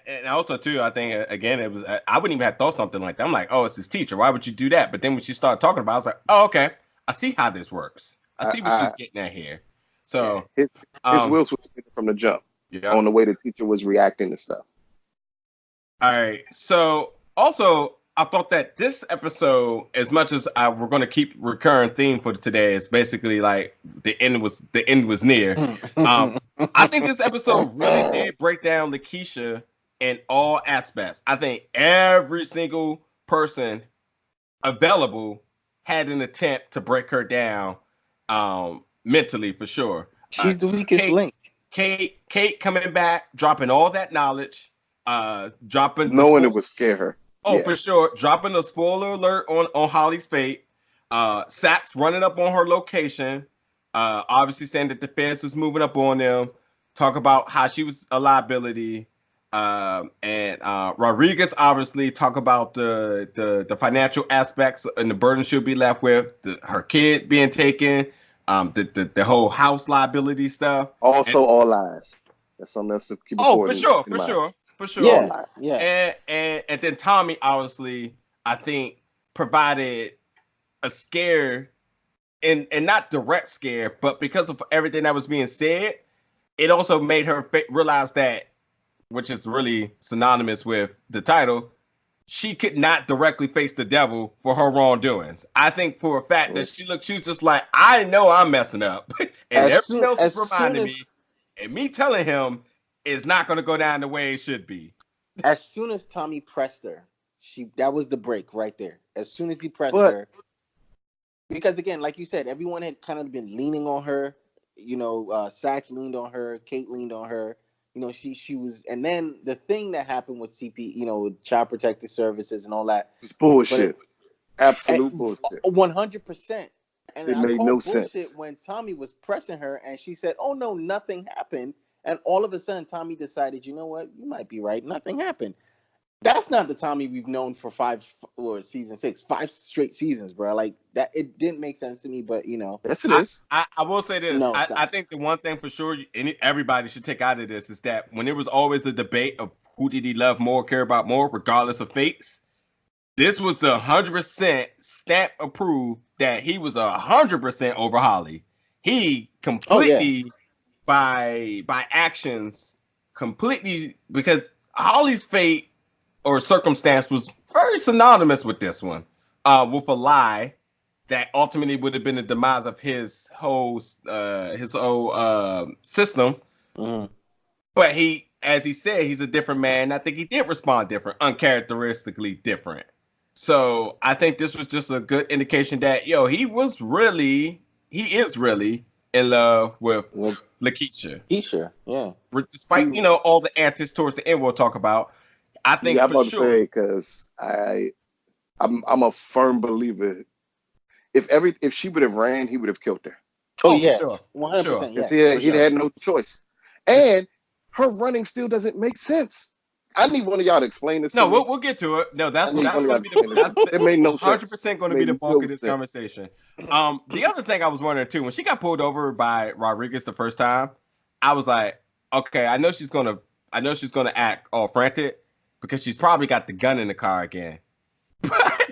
Speaker 1: And also too, I think again, it was I wouldn't even have thought something like that. I'm like, oh, it's his teacher. Why would you do that? But then when she started talking about it, I was like, oh, okay, I see how this works. I see what
Speaker 2: I
Speaker 1: she's getting at here.
Speaker 2: yeah,
Speaker 1: So,
Speaker 2: his
Speaker 1: um,
Speaker 2: wheels were spinning from the jump
Speaker 1: yeah.
Speaker 2: on the way the teacher was reacting to stuff.
Speaker 1: All right. So also, I thought that this episode, as much as we're going to keep recurring theme for today, is basically like the end was near. Um, I think this episode really did break down LaKeisha in all aspects. I think every single person available had an attempt to break her down mentally for sure.
Speaker 3: She's the weakest
Speaker 1: Kate,
Speaker 3: link.
Speaker 1: Kate coming back, dropping all that knowledge, dropping the
Speaker 2: Knowing it
Speaker 1: spoil.
Speaker 2: would scare her.
Speaker 1: Oh,
Speaker 2: Yeah.
Speaker 1: for sure, dropping the spoiler alert on Holly's fate. Saps running up on her location. Obviously saying that the feds was moving up on them. Talk about how she was a liability. And Rodriguez obviously talk about the financial aspects and the burden she'll be left with, her kid being taken, the whole house liability stuff. And
Speaker 2: Also, all lies. That's something else to keep
Speaker 1: oh,
Speaker 2: important in
Speaker 1: for
Speaker 2: mind.
Speaker 1: sure, for
Speaker 2: All
Speaker 1: sure.
Speaker 3: Yeah,
Speaker 2: lies.
Speaker 3: yeah.
Speaker 1: And then Tommy obviously, I think, provided a scare and not direct scare, but because of everything that was being said, it also made her realize that, which is really synonymous with the title, she could not directly face the devil for her wrongdoings. I think for a fact that she was just like, I know I'm messing up, and everyone else is
Speaker 3: As soon
Speaker 1: reminding
Speaker 3: as
Speaker 1: me, and me telling him is not going to go down the way it should be.
Speaker 3: Tommy pressed her, that was the break right there. As soon as he pressed
Speaker 2: But
Speaker 3: her, because again, like you said, everyone had kind of been leaning on her. Sax leaned on her, Kate leaned on her. She was, and then the thing that happened with CP, with Child Protective Services and all that.
Speaker 2: it's
Speaker 3: But
Speaker 2: bullshit. Absolute bullshit.
Speaker 3: 100%. And
Speaker 2: It
Speaker 3: I
Speaker 2: made
Speaker 3: call
Speaker 2: no
Speaker 3: bullshit
Speaker 2: sense.
Speaker 3: when Tommy was pressing her and she said, "Oh no, nothing happened." And all of a sudden, Tommy decided, you know what, you might be right. Nothing happened. That's not the Tommy we've known for season 6, 5 straight seasons, bro. Like that, it didn't make sense to me. But
Speaker 2: Yes, it is.
Speaker 1: I will say this.
Speaker 3: no, it's
Speaker 1: I
Speaker 3: not.
Speaker 1: think the one thing for sure everybody should take out of this is that when there was always the debate of who did he love more, care about more, regardless of fates, this was the 100% stamp approved that he was 100% over Holly. He
Speaker 3: Oh yeah,
Speaker 1: completely by actions completely because Holly's fate or circumstance was very synonymous with this one, with a lie that ultimately would have been the demise of his whole system.
Speaker 3: hmm
Speaker 1: But he, as he said, he's a different man. I think he did respond different, uncharacteristically different. So I think this was just a good indication that he is really in love with
Speaker 3: with
Speaker 1: LaKeisha.
Speaker 3: Keisha, yeah.
Speaker 1: Despite
Speaker 2: Mm,
Speaker 1: all the antics towards the end we'll talk about, I think
Speaker 2: yeah, I'm
Speaker 1: for
Speaker 2: about to
Speaker 1: sure.
Speaker 2: say because I'm a firm believer. If she would have ran, he would have killed her
Speaker 3: Oh
Speaker 1: Oh, for
Speaker 3: yeah,
Speaker 1: sure,
Speaker 3: one
Speaker 1: for
Speaker 3: hundred
Speaker 1: sure,
Speaker 3: percent,
Speaker 2: because
Speaker 3: yes,
Speaker 1: for
Speaker 2: he'd
Speaker 1: sure.
Speaker 2: had no choice. And her running still doesn't make sense. I need one of y'all to explain this to
Speaker 1: No,
Speaker 2: me.
Speaker 1: we'll get to it. No,
Speaker 2: I need
Speaker 1: that's
Speaker 2: one of
Speaker 1: going
Speaker 2: y'all
Speaker 1: to
Speaker 2: to
Speaker 1: be
Speaker 2: explain this to
Speaker 1: that's
Speaker 2: me. It made no sense.
Speaker 1: 100% going to be
Speaker 2: Made
Speaker 1: the bulk
Speaker 2: no
Speaker 1: of this
Speaker 2: sense.
Speaker 1: conversation. The other thing I was wondering too, when she got pulled over by Rodriguez the first time, I was like, okay, I know she's gonna act all frantic because she's probably got the gun in the car again. But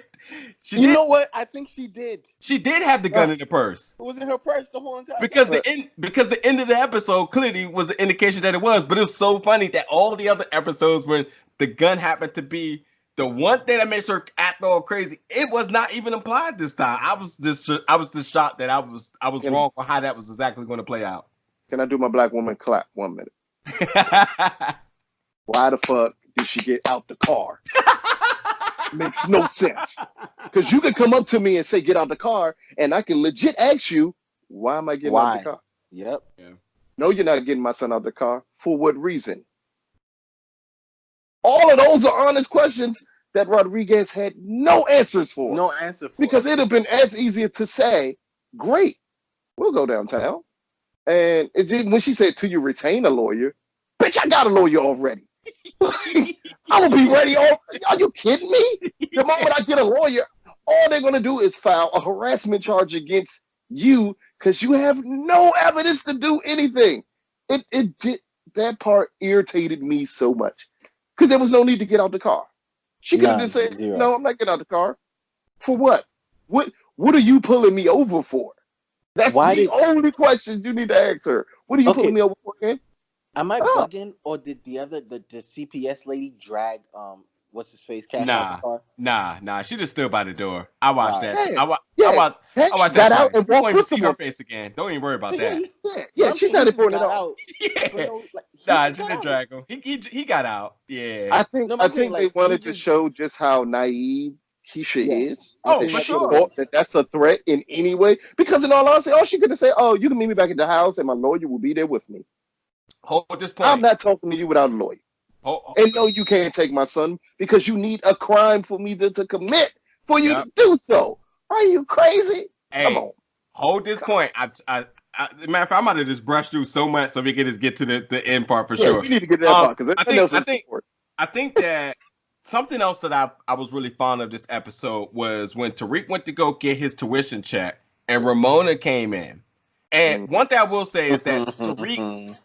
Speaker 1: she
Speaker 3: You
Speaker 1: did
Speaker 3: know what? I think she did.
Speaker 1: she did have the gun in the purse.
Speaker 3: It was in her purse the whole entire
Speaker 1: Because
Speaker 3: time.
Speaker 1: the end of the episode clearly was the indication that it was, but it was so funny that all the other episodes when the gun happened to be the one thing that makes her act all crazy, it was not even implied this time. I was just shocked that I was wrong on how that was exactly going to play out.
Speaker 2: Can I do my black woman clap 1 minute? Why the fuck did she get out the car? Makes no sense. Because you can come up to me and say, get out the car, and I can legit ask you, why am I getting out the car?
Speaker 3: Yep.
Speaker 1: Yeah.
Speaker 2: No, you're not getting my son out the car. For what reason? All of those are honest questions that Rodriguez had no answers for.
Speaker 3: No answer for.
Speaker 2: Because it'd have been as easier to say, great, we'll go downtown. And when she said, till you retain a lawyer, bitch, I got a lawyer already. I will be ready. Are you kidding me? The moment I get a lawyer, all they're going to do is file a harassment charge against you because you have no evidence to do anything. That part irritated me so much because there was no need to get out the car. She could have just said,
Speaker 3: zero.
Speaker 2: no, I'm not getting out the car. For what? What are you pulling me over for? That's the only question you need to ask her. What are you pulling me over for again?
Speaker 3: Am I bugging, or did the CPS lady drag what's his face Cash out the car?
Speaker 1: Nah. She just stood by the door. I watched that.
Speaker 2: Yeah,
Speaker 1: I watched that
Speaker 2: out and
Speaker 1: walked
Speaker 2: walked
Speaker 1: with
Speaker 2: with
Speaker 1: her face again. Don't even worry about that.
Speaker 2: Yeah, she's not important at all.
Speaker 1: Nah, she didn't drag him. He got out. Yeah.
Speaker 2: I think they wanted to show just how naive Keisha is.
Speaker 1: Oh, for sure.
Speaker 2: Thought that's a threat in any way. Because in all honesty, all she could have said, oh, you can meet me back at the house and my lawyer will be there with me.
Speaker 1: Hold this point.
Speaker 2: I'm not talking to you without a lawyer. And no, you can't take my son because you need a crime for me to commit for you to do so. Are you crazy?
Speaker 1: Hey,
Speaker 2: come on.
Speaker 1: Hold this point. Matter of fact, I'm about to just brush through so much so we can just get to the end part for sure.
Speaker 2: We need to get that part because
Speaker 1: I think that something else that I was really fond of this episode was when Tariq went to go get his tuition check and Ramona came in. And one thing I will say is that Tariq,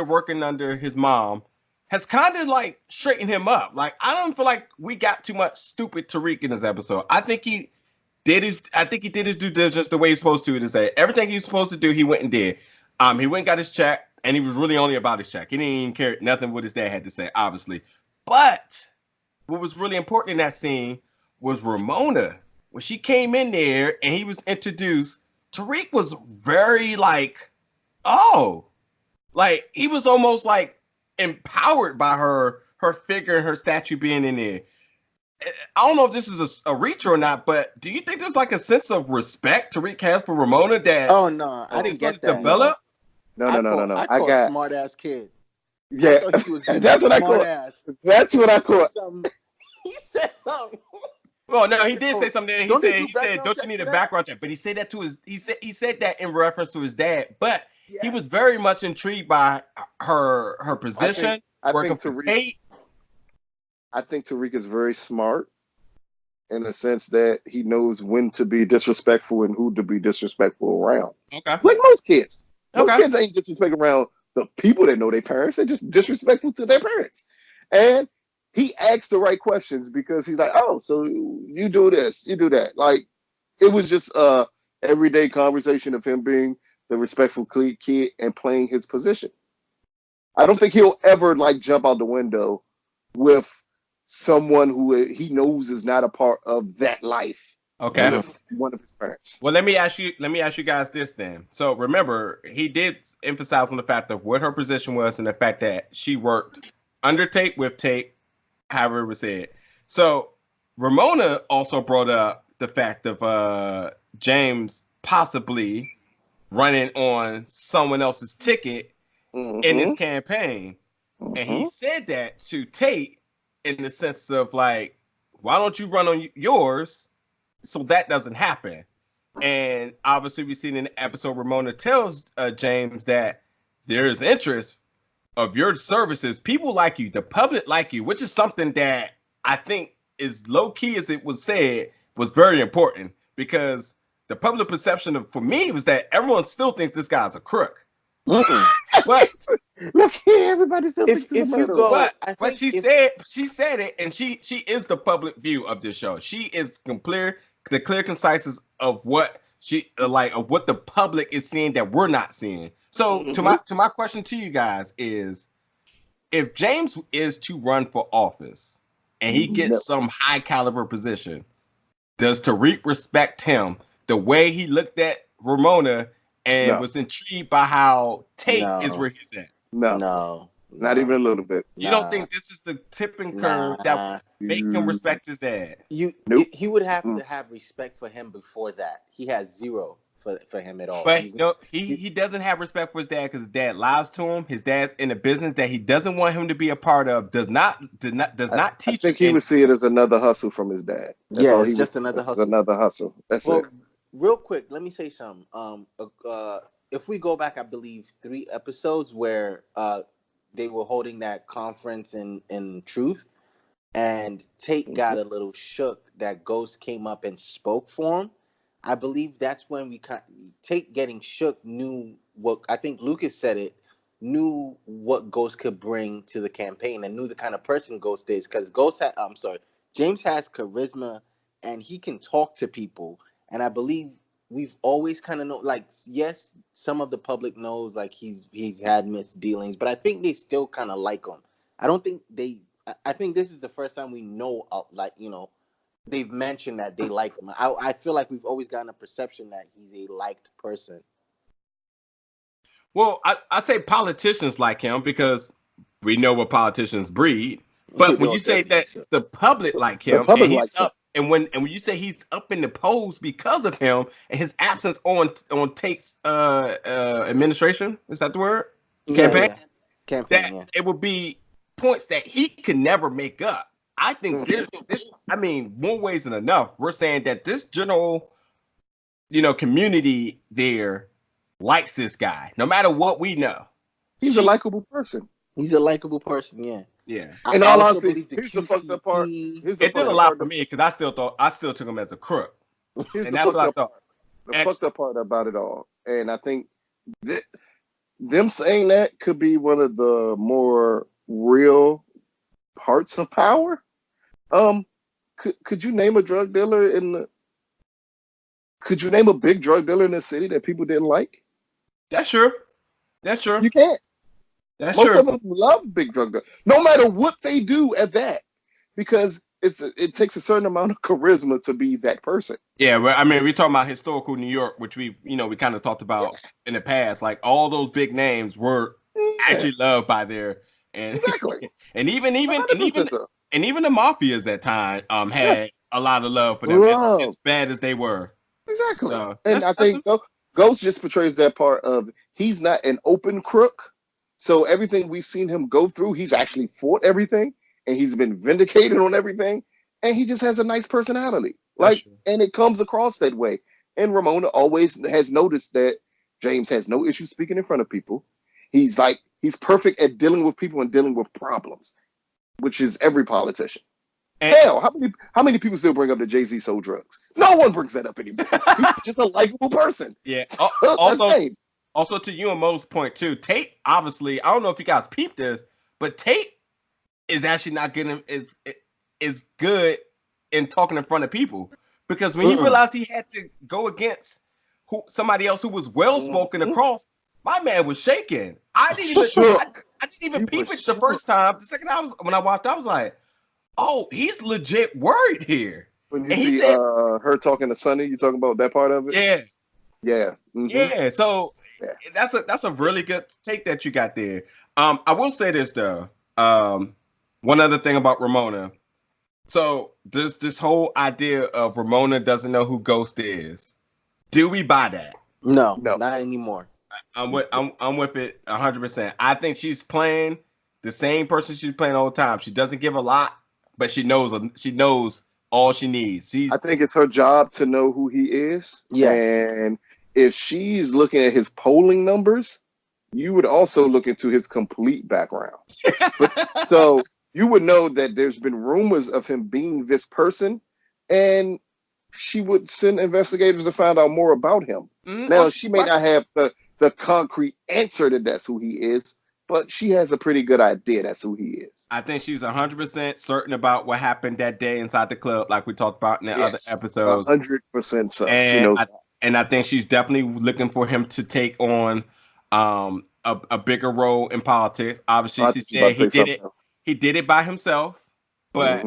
Speaker 1: working under his mom, has kind of like straightened him up. Like, I don't feel like we got too much stupid Tariq in this episode. I think he did his due diligence the way he's supposed to say. Everything he was supposed to do, he went and did. He went and got his check, and he was really only about his check. He didn't even care nothing what his dad had to say, obviously. But what was really important in that scene was Ramona. When she came in there and he was introduced, Tariq was very like, oh, like he was almost like empowered by her figure and her statue being in there. I don't know if this is a reach or not, but do you think there's like a sense of respect Tariq has for Ramona that?
Speaker 3: Oh no, I didn't get that.
Speaker 1: Develop?
Speaker 2: No.
Speaker 3: I got smart ass kid.
Speaker 2: Yeah, that's what I caught. That's what I caught.
Speaker 3: He said something.
Speaker 1: Well, no, he did say something. He said, "Don't you need a background check?" But he said that to his. He said that in reference to his dad. But he was very much intrigued by her position.
Speaker 2: I think Tariq is very smart in the sense that he knows when to be disrespectful and who to be disrespectful around.
Speaker 1: Okay.
Speaker 2: Like most kids. Most kids ain't disrespectful around the people that know their parents. They're just disrespectful to their parents. And he asked the right questions because he's like, oh, so you do this, you do that. Like, it was just a everyday conversation of him being the respectful kid and playing his position. I don't think he'll ever like jump out the window with someone who he knows is not a part of that life.
Speaker 1: Okay.
Speaker 2: With one of his parents.
Speaker 1: Well, let me ask you guys this then. So remember, he did emphasize on the fact of what her position was and the fact that she worked under tape, with tape, however it was said. So Ramona also brought up the fact of James possibly running on someone else's ticket in his campaign. And he said that to Tate in the sense of like, why don't you run on yours so that doesn't happen? And obviously we've seen in the episode Ramona tells James that there is interest of your services. People like you, the public like you, which is something that I think is low key as it was said was very important because the public perception for me was that everyone still thinks this guy's a crook. But
Speaker 2: look here, everybody still thinks he's a murderer.
Speaker 1: But she said it, and she is the public view of this show. She is the clear conciseness of what of what the public is seeing that we're not seeing. So to my question to you guys is, if James is to run for office, and he gets some high caliber position, does Tariq respect him the way he looked at Ramona and was intrigued by how Tate is where he's at?
Speaker 2: No. Not even a little bit.
Speaker 1: You don't think this is the tipping curve that make him respect his dad?
Speaker 3: He would have to have respect for him before that. He has zero for him at all.
Speaker 1: But no, he doesn't have respect for his dad because his dad lies to him. His dad's in a business that he doesn't want him to be a part of. Does not teach.
Speaker 2: I think he would see it as another hustle from his dad. That's all
Speaker 3: it's just another hustle.
Speaker 2: Another hustle. That's it.
Speaker 3: Real quick, let me say something. If we go back, I believe 3 episodes where they were holding that conference in Truth, and Tate got a little shook that Ghost came up and spoke for him. I believe that's when Tate getting shook knew what, I think Lucas said it, knew what Ghost could bring to the campaign and knew the kind of person Ghost is, because James has charisma and he can talk to people, and I believe we've always kind of know, like, yes, some of the public knows like he's had misdealings, but I think they still kind of like him. I think this is the first time we know, they've mentioned that they like him. I feel like we've always gotten a perception that he's a liked person.
Speaker 1: Well, I say politicians like him because we know what politicians breed. But when you say that the public like him, and he's up, and when you say he's up in the polls because of him and his absence on Tate's administration, is that the word? Campaign. It would be points that he can never make up. I think this. I mean, more ways than enough. We're saying that this general, community there likes this guy, no matter what we know.
Speaker 2: He's a likable person.
Speaker 3: He's a likable person, yeah.
Speaker 1: Yeah.
Speaker 2: And all honesty, here's the fucked up part.
Speaker 1: It did a lot for me because I still took him as a crook.
Speaker 2: And that's what I thought. The fucked up part about it all. And I think them saying that could be one of the more real parts of power. Could you name a drug dealer could you name a big drug dealer in the city that people didn't like?
Speaker 1: That's true.
Speaker 2: You can't. Most of them love big drug dealers, no matter what they do at that, because it takes a certain amount of charisma to be that person.
Speaker 1: Yeah, well, I mean, we're talking about historical New York, which we kind of talked about in the past. Like all those big names were actually loved by
Speaker 2: exactly.
Speaker 1: and even the mafias at time had a lot of love for them. As bad as they were.
Speaker 2: Exactly. So, and I think Ghost just portrays that part of he's not an open crook. So everything we've seen him go through, he's actually fought everything, and he's been vindicated on everything, and he just has a nice personality. And it comes across that way. And Ramona always has noticed that James has no issue speaking in front of people. He's perfect at dealing with people and dealing with problems, which is every politician. And hell, how many people still bring up that Jay-Z sold drugs? No one brings that up anymore. He's just a likable person.
Speaker 1: Yeah. Also, to you and Mo's point too, Tate obviously, I don't know if you guys peeped this, but Tate is actually not getting is good in talking in front of people, because when he realized he had to go against somebody else who was well spoken across, my man was shaking. I didn't even peep it the first time. The second when I watched, I was like, oh, he's legit worried here.
Speaker 2: When you see her talking to Sonny, you talking about that part of it?
Speaker 1: Yeah.
Speaker 2: Yeah. Mm-hmm.
Speaker 1: Yeah. So that's a really good take that you got there. I will say this though. One other thing about Ramona. So there's this whole idea of Ramona doesn't know who Ghost is. Do we buy that?
Speaker 3: No, not anymore.
Speaker 1: I'm with it 100%. I think she's playing the same person she's playing all the time. She doesn't give a lot, but she knows all she needs. I
Speaker 2: think it's her job to know who he is.
Speaker 3: Yes.
Speaker 2: And if she's looking at his polling numbers, you would also look into his complete background. So you would know that there's been rumors of him being this person, and she would send investigators to find out more about him. Now, she may not have the concrete answer that that's who he is, but she has a pretty good idea that's who he is.
Speaker 1: I think she's 100% certain about what happened that day inside the club, like we talked about in the other episodes.
Speaker 2: 100% so.
Speaker 1: And
Speaker 2: she knows
Speaker 1: and I think she's definitely looking for him to take on a bigger role in politics. Obviously, she said he did it by himself, but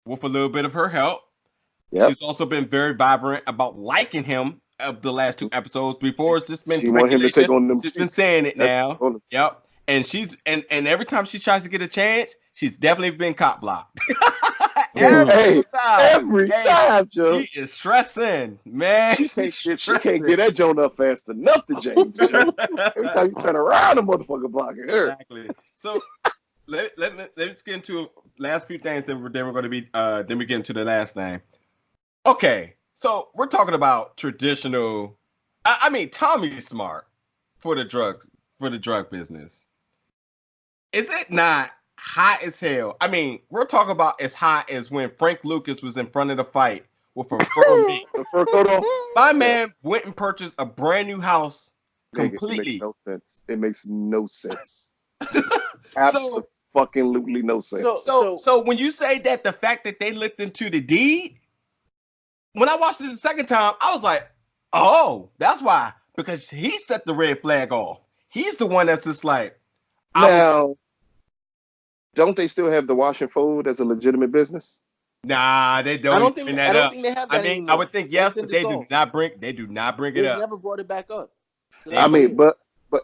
Speaker 1: with a little bit of her help.
Speaker 2: Yep.
Speaker 1: She's also been very vibrant about liking him of the last 2 episodes. Before it's just been
Speaker 2: She want him to take
Speaker 1: speculation.
Speaker 2: on them
Speaker 1: She's been
Speaker 2: cheeks.
Speaker 1: saying it
Speaker 2: That's
Speaker 1: now. Yep. And she's and every time she tries to get a chance, she's definitely been cop blocked. Every
Speaker 2: Hey,
Speaker 1: time.
Speaker 2: every time, Joe.
Speaker 1: She is stressing, man.
Speaker 2: She can't get that joint up fast enough to James, Joe. Every time you turn around, the motherfucker blocking her.
Speaker 1: Exactly. So let's get into last few things. Then we're going to be then we get into the last thing. Okay, so we're talking about traditional. I mean, Tommy's smart for the drug business. Is it not hot as hell? I mean, we're talking about as hot as when Frank Lucas was in front of the fight with a fur meat.
Speaker 2: The fur coat on.
Speaker 1: My man went and purchased a brand new house completely.
Speaker 2: It makes no sense. It makes no sense. Absolutely no sense.
Speaker 1: So when you say that the fact that they looked into the deed, when I watched it the second time, I was like, oh, that's why. Because he set the red flag off. He's the one that's just like,
Speaker 2: now, don't they still have the wash and fold as a legitimate business?
Speaker 1: Nah, they don't.
Speaker 3: I don't think they have that anymore.
Speaker 1: I would think yes, but they do not bring it
Speaker 3: They
Speaker 1: up.
Speaker 3: never brought it back up.
Speaker 2: I mean, but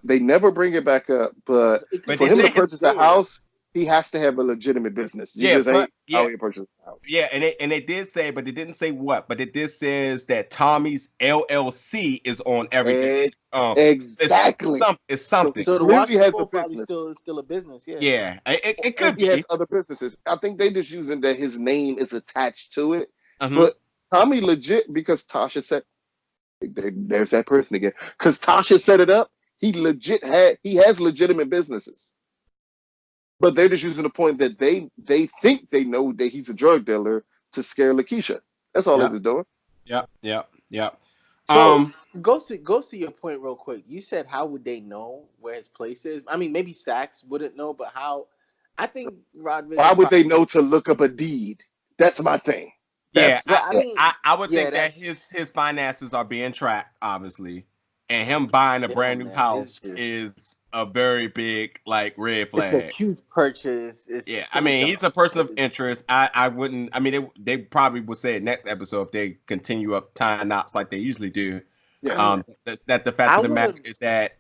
Speaker 2: they never bring it back up. But for him to purchase the house, he has to have a legitimate business. You just ain't out here purchasing a house.
Speaker 1: Yeah, and they did say, but they didn't say what. But it did says that Tommy's LLC is on everything.
Speaker 2: Exactly.
Speaker 1: It's something.
Speaker 3: So the
Speaker 2: Really has a
Speaker 3: probably
Speaker 2: business.
Speaker 3: still a business. Yeah.
Speaker 1: Yeah, it could be.
Speaker 2: He has other businesses. I think they just using that his name is attached to it.
Speaker 1: Mm-hmm.
Speaker 2: But Tommy legit, because Tasha said, there's that person again. Because Tasha set it up. He has legitimate businesses. But they're just using the point that they think they know that he's a drug dealer to scare LaKeisha. That's all he was doing.
Speaker 1: Yep.
Speaker 3: So go to your point real quick. You said how would they know where his place is? I mean, maybe Sachs wouldn't know, but how? I think Rodriguez.
Speaker 2: Why would they know to look up a deed? That's my thing.
Speaker 1: I would think that his finances are being tracked, obviously, and him buying a brand new house is a very big red flag.
Speaker 3: It's a huge purchase.
Speaker 1: I mean, he's a person of interest. I wouldn't. I mean, they probably would say it next episode if they continue up tying knots like they usually do.
Speaker 2: Yeah.
Speaker 1: That the fact of the matter is that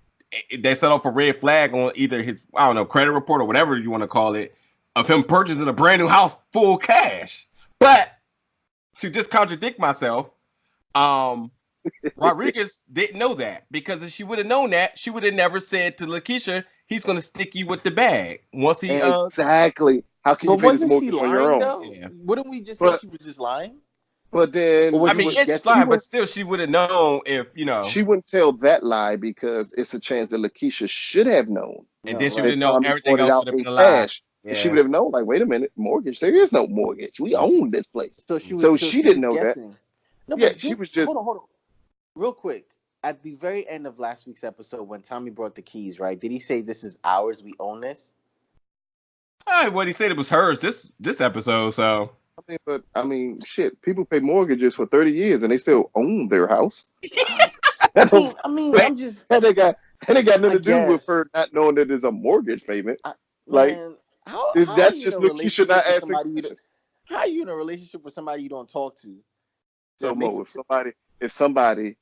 Speaker 1: they set off a red flag on either his credit report or whatever you want to call it of him purchasing a brand new house full cash, but. To just contradict myself, Rodriguez didn't know that, because if she would have known that, she would have never said to LaKeisha, he's going to stick you with the bag once he
Speaker 2: exactly. How can you pay this mortgage on your own?
Speaker 3: Yeah. Wouldn't we just say she was just lying?
Speaker 2: But then
Speaker 1: she's lying, but still she would have known if
Speaker 2: she wouldn't tell that lie, because it's a chance that LaKeisha should have known,
Speaker 1: and then she would have known everything else would have been a lie.
Speaker 2: Yeah. She would have known, like, wait a minute, mortgage. There is no mortgage. We own this place.
Speaker 3: So
Speaker 2: she didn't know guessing. That. No, she was just.
Speaker 3: Hold on. Real quick. At the very end of last week's episode, when Tommy brought the keys, right? Did he say this is ours? We own this?
Speaker 1: What he said, it was hers this episode. So.
Speaker 2: I mean, shit. People pay mortgages for 30 years and they still own their house.
Speaker 3: I'm just.
Speaker 2: That ain't got nothing to do with her not knowing that there's a mortgage payment.
Speaker 3: How
Speaker 2: that's just LaKeisha not asking questions.
Speaker 3: How are you in a relationship with somebody you don't talk to?
Speaker 2: So Mo, if somebody,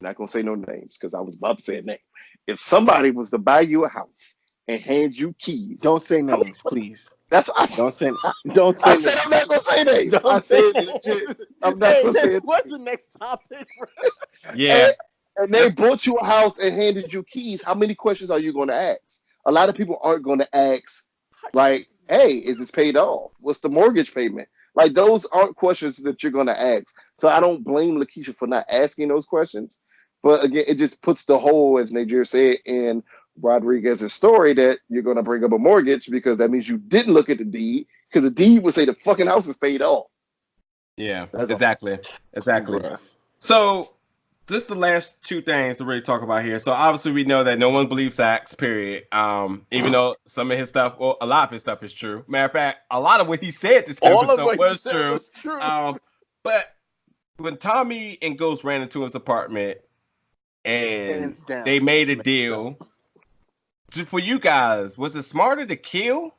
Speaker 2: not gonna say no names because I was about to say a name. If somebody was to buy you a house and hand you keys,
Speaker 3: don't say names, please.
Speaker 2: That's what I said. Don't say. I said I'm not gonna say names. I said legit. I'm not gonna say it.
Speaker 3: What's the next topic?
Speaker 1: Yeah.
Speaker 2: And they bought you a house and handed you keys. How many questions are you going to ask? A lot of people aren't going to ask, like, hey, is this paid off? What's the mortgage payment? Like, those aren't questions that you're going to ask. So I don't blame LaKeisha for not asking those questions. But again, it just puts the hole, as Nadir said, in Rodriguez's story that you're going to bring up a mortgage, because that means you didn't look at the deed, because the deed would say the fucking house is paid off.
Speaker 1: Yeah, exactly. So, just the last two things to really talk about here. So obviously we know that no one believes Sachs, period. Even though some of his stuff, or a lot of his stuff is true. Matter of fact, a lot of what he said this episode was true. But when Tommy and Ghost ran into his apartment and they made a deal, for you guys, was it smarter to kill,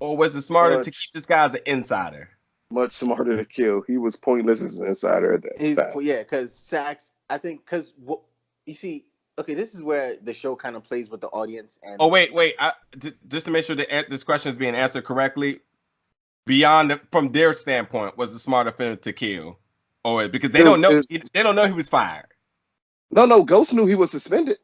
Speaker 1: or was it smarter to keep this guy as an insider?
Speaker 2: Much smarter to kill. He was pointless as an insider at that time.
Speaker 3: Yeah, because Sax, I think, because what you see, okay, this is where the show kind of plays with the audience,
Speaker 1: Oh
Speaker 3: and
Speaker 1: wait. Just to make sure that this question is being answered correctly. From their standpoint, was the smart offender to kill, or because they don't know he was fired.
Speaker 2: No, Ghost knew he was suspended.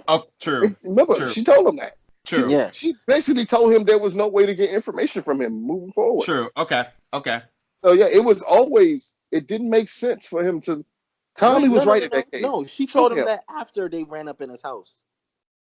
Speaker 1: Oh, true,
Speaker 2: Remember,
Speaker 1: true,
Speaker 2: she told him that.
Speaker 1: true,
Speaker 3: yeah,
Speaker 2: She basically told him there was no way to get information from him moving forward.
Speaker 1: true. Okay.
Speaker 2: So yeah, it was always it didn't make sense for him to. Tommy
Speaker 3: wait,
Speaker 2: was right in that
Speaker 3: no.
Speaker 2: case.
Speaker 3: She
Speaker 2: Shoot
Speaker 3: told him
Speaker 2: him.
Speaker 3: that after they ran up in his house,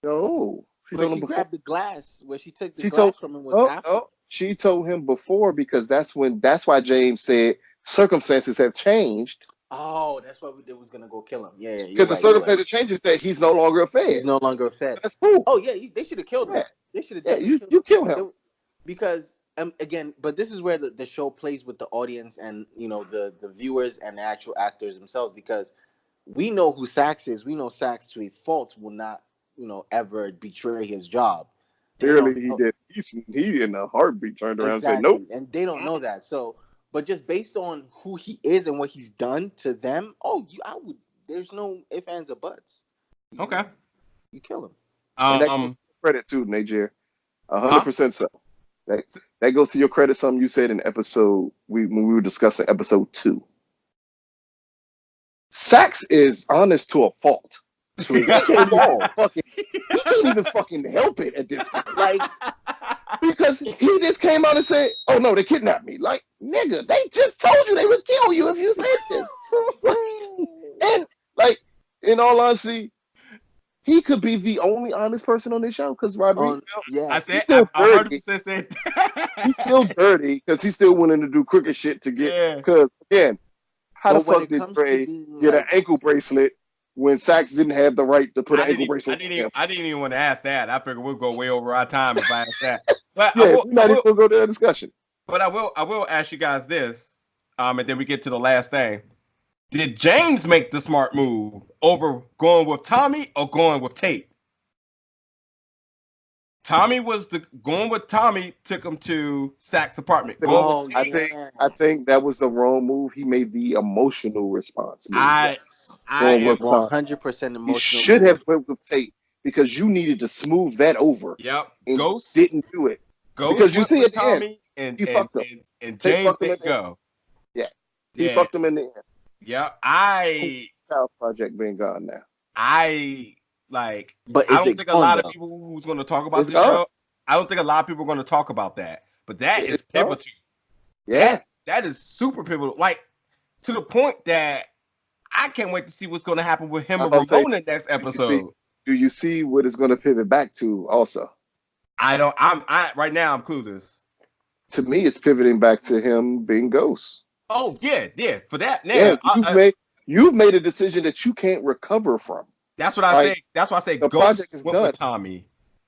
Speaker 2: No, she
Speaker 3: where
Speaker 2: told him
Speaker 3: she
Speaker 2: before.
Speaker 3: grabbed the glass, where she took the
Speaker 2: She told
Speaker 3: glass from him was
Speaker 2: no,
Speaker 3: after.
Speaker 2: no. She told him before because that's why James said circumstances have changed.
Speaker 3: Oh, that's why it was gonna go kill him. Yeah, you're
Speaker 2: Because the
Speaker 3: right. You're right.
Speaker 2: circumstances changes that he's no longer a Fed.
Speaker 3: He's no longer a Fed.
Speaker 2: That's cool.
Speaker 3: Oh yeah, they should have killed him.
Speaker 2: Yeah,
Speaker 3: They should have
Speaker 2: yeah.
Speaker 3: definitely killed
Speaker 2: You
Speaker 3: him.
Speaker 2: kill him.
Speaker 3: Because again, but this is where the show plays with the audience and the viewers and the actual actors themselves, because we know who Sax is. We know Sax to a fault will not ever betray his job. They
Speaker 2: Clearly,
Speaker 3: don't
Speaker 2: he
Speaker 3: know
Speaker 2: did. He in a heartbeat turned around and said, "Nope."
Speaker 3: exactly, and they don't know that. So, but just based on who he is and what he's done to them, I would. There's no ifs, ands, or buts.
Speaker 1: Okay.
Speaker 3: You kill him.
Speaker 2: And that gives credit too, Niger.
Speaker 1: Huh?
Speaker 2: 100% so. That goes to your credit. Something you said in episode when we were discussing episode 2. Sax is honest to a fault.
Speaker 3: To a fault.
Speaker 2: He can't even fucking help it at this point.
Speaker 3: Like,
Speaker 2: Because he just came out and said, "Oh no, they kidnapped me." Like, nigga, they just told you they would kill you if you said this. And like, in all honesty, he could be the only honest person on this show because Rodriguez,
Speaker 3: yeah,
Speaker 1: I
Speaker 2: he's
Speaker 1: said
Speaker 2: still
Speaker 1: I
Speaker 2: dirty.
Speaker 1: 100% said
Speaker 2: He's still dirty because he's still willing to do crooked shit to get.
Speaker 1: yeah.
Speaker 2: Because again, how the
Speaker 3: but when
Speaker 2: fuck
Speaker 3: it
Speaker 2: did
Speaker 3: comes to
Speaker 2: Trey
Speaker 3: being
Speaker 2: get an
Speaker 3: like,
Speaker 2: ankle bracelet when Sachs didn't have the right to put an
Speaker 1: I
Speaker 2: ankle
Speaker 1: didn't
Speaker 2: bracelet on him?
Speaker 1: even want to ask that. I figured we'll go way over our time if I ask that. But
Speaker 2: Yeah, we're not even gonna go to that discussion.
Speaker 1: But I will ask you guys this, and then we get to the last thing. Did James make the smart move over going with Tommy or going with Tate? Going with Tommy took him to Sack's apartment.
Speaker 2: I think that was the wrong move. He made the emotional response move.
Speaker 1: I
Speaker 2: am
Speaker 3: 100% emotional.
Speaker 2: You should have went with Tate because you needed to smooth that over.
Speaker 1: Yep.
Speaker 2: And
Speaker 1: Ghost
Speaker 2: didn't do it.
Speaker 1: Ghost
Speaker 2: because you see at the
Speaker 1: Tommy
Speaker 2: end,
Speaker 1: he
Speaker 2: fucked him.
Speaker 1: And James didn't go.
Speaker 2: Yeah. He fucked him in the end.
Speaker 1: Yeah.
Speaker 2: Child Project being gone now.
Speaker 3: But
Speaker 1: I don't think a lot of people who's going to talk about this show. I don't think a lot of people are going to talk about that. But that is pivotal.
Speaker 2: Yeah.
Speaker 1: That is super pivotal. Like, to the point that I can't wait to see what's going to happen with him and Ramona next episode.
Speaker 2: Do you see what it's going to pivot back to also?
Speaker 1: Right now I'm clueless.
Speaker 2: To me, it's pivoting back to him being Ghost.
Speaker 1: Oh, yeah. For that now.
Speaker 2: Yeah, you've made a decision that you can't recover from.
Speaker 1: That's what I say. That's why I say
Speaker 2: the
Speaker 1: Ghost
Speaker 2: project is
Speaker 1: went
Speaker 2: done.
Speaker 1: with Tommy.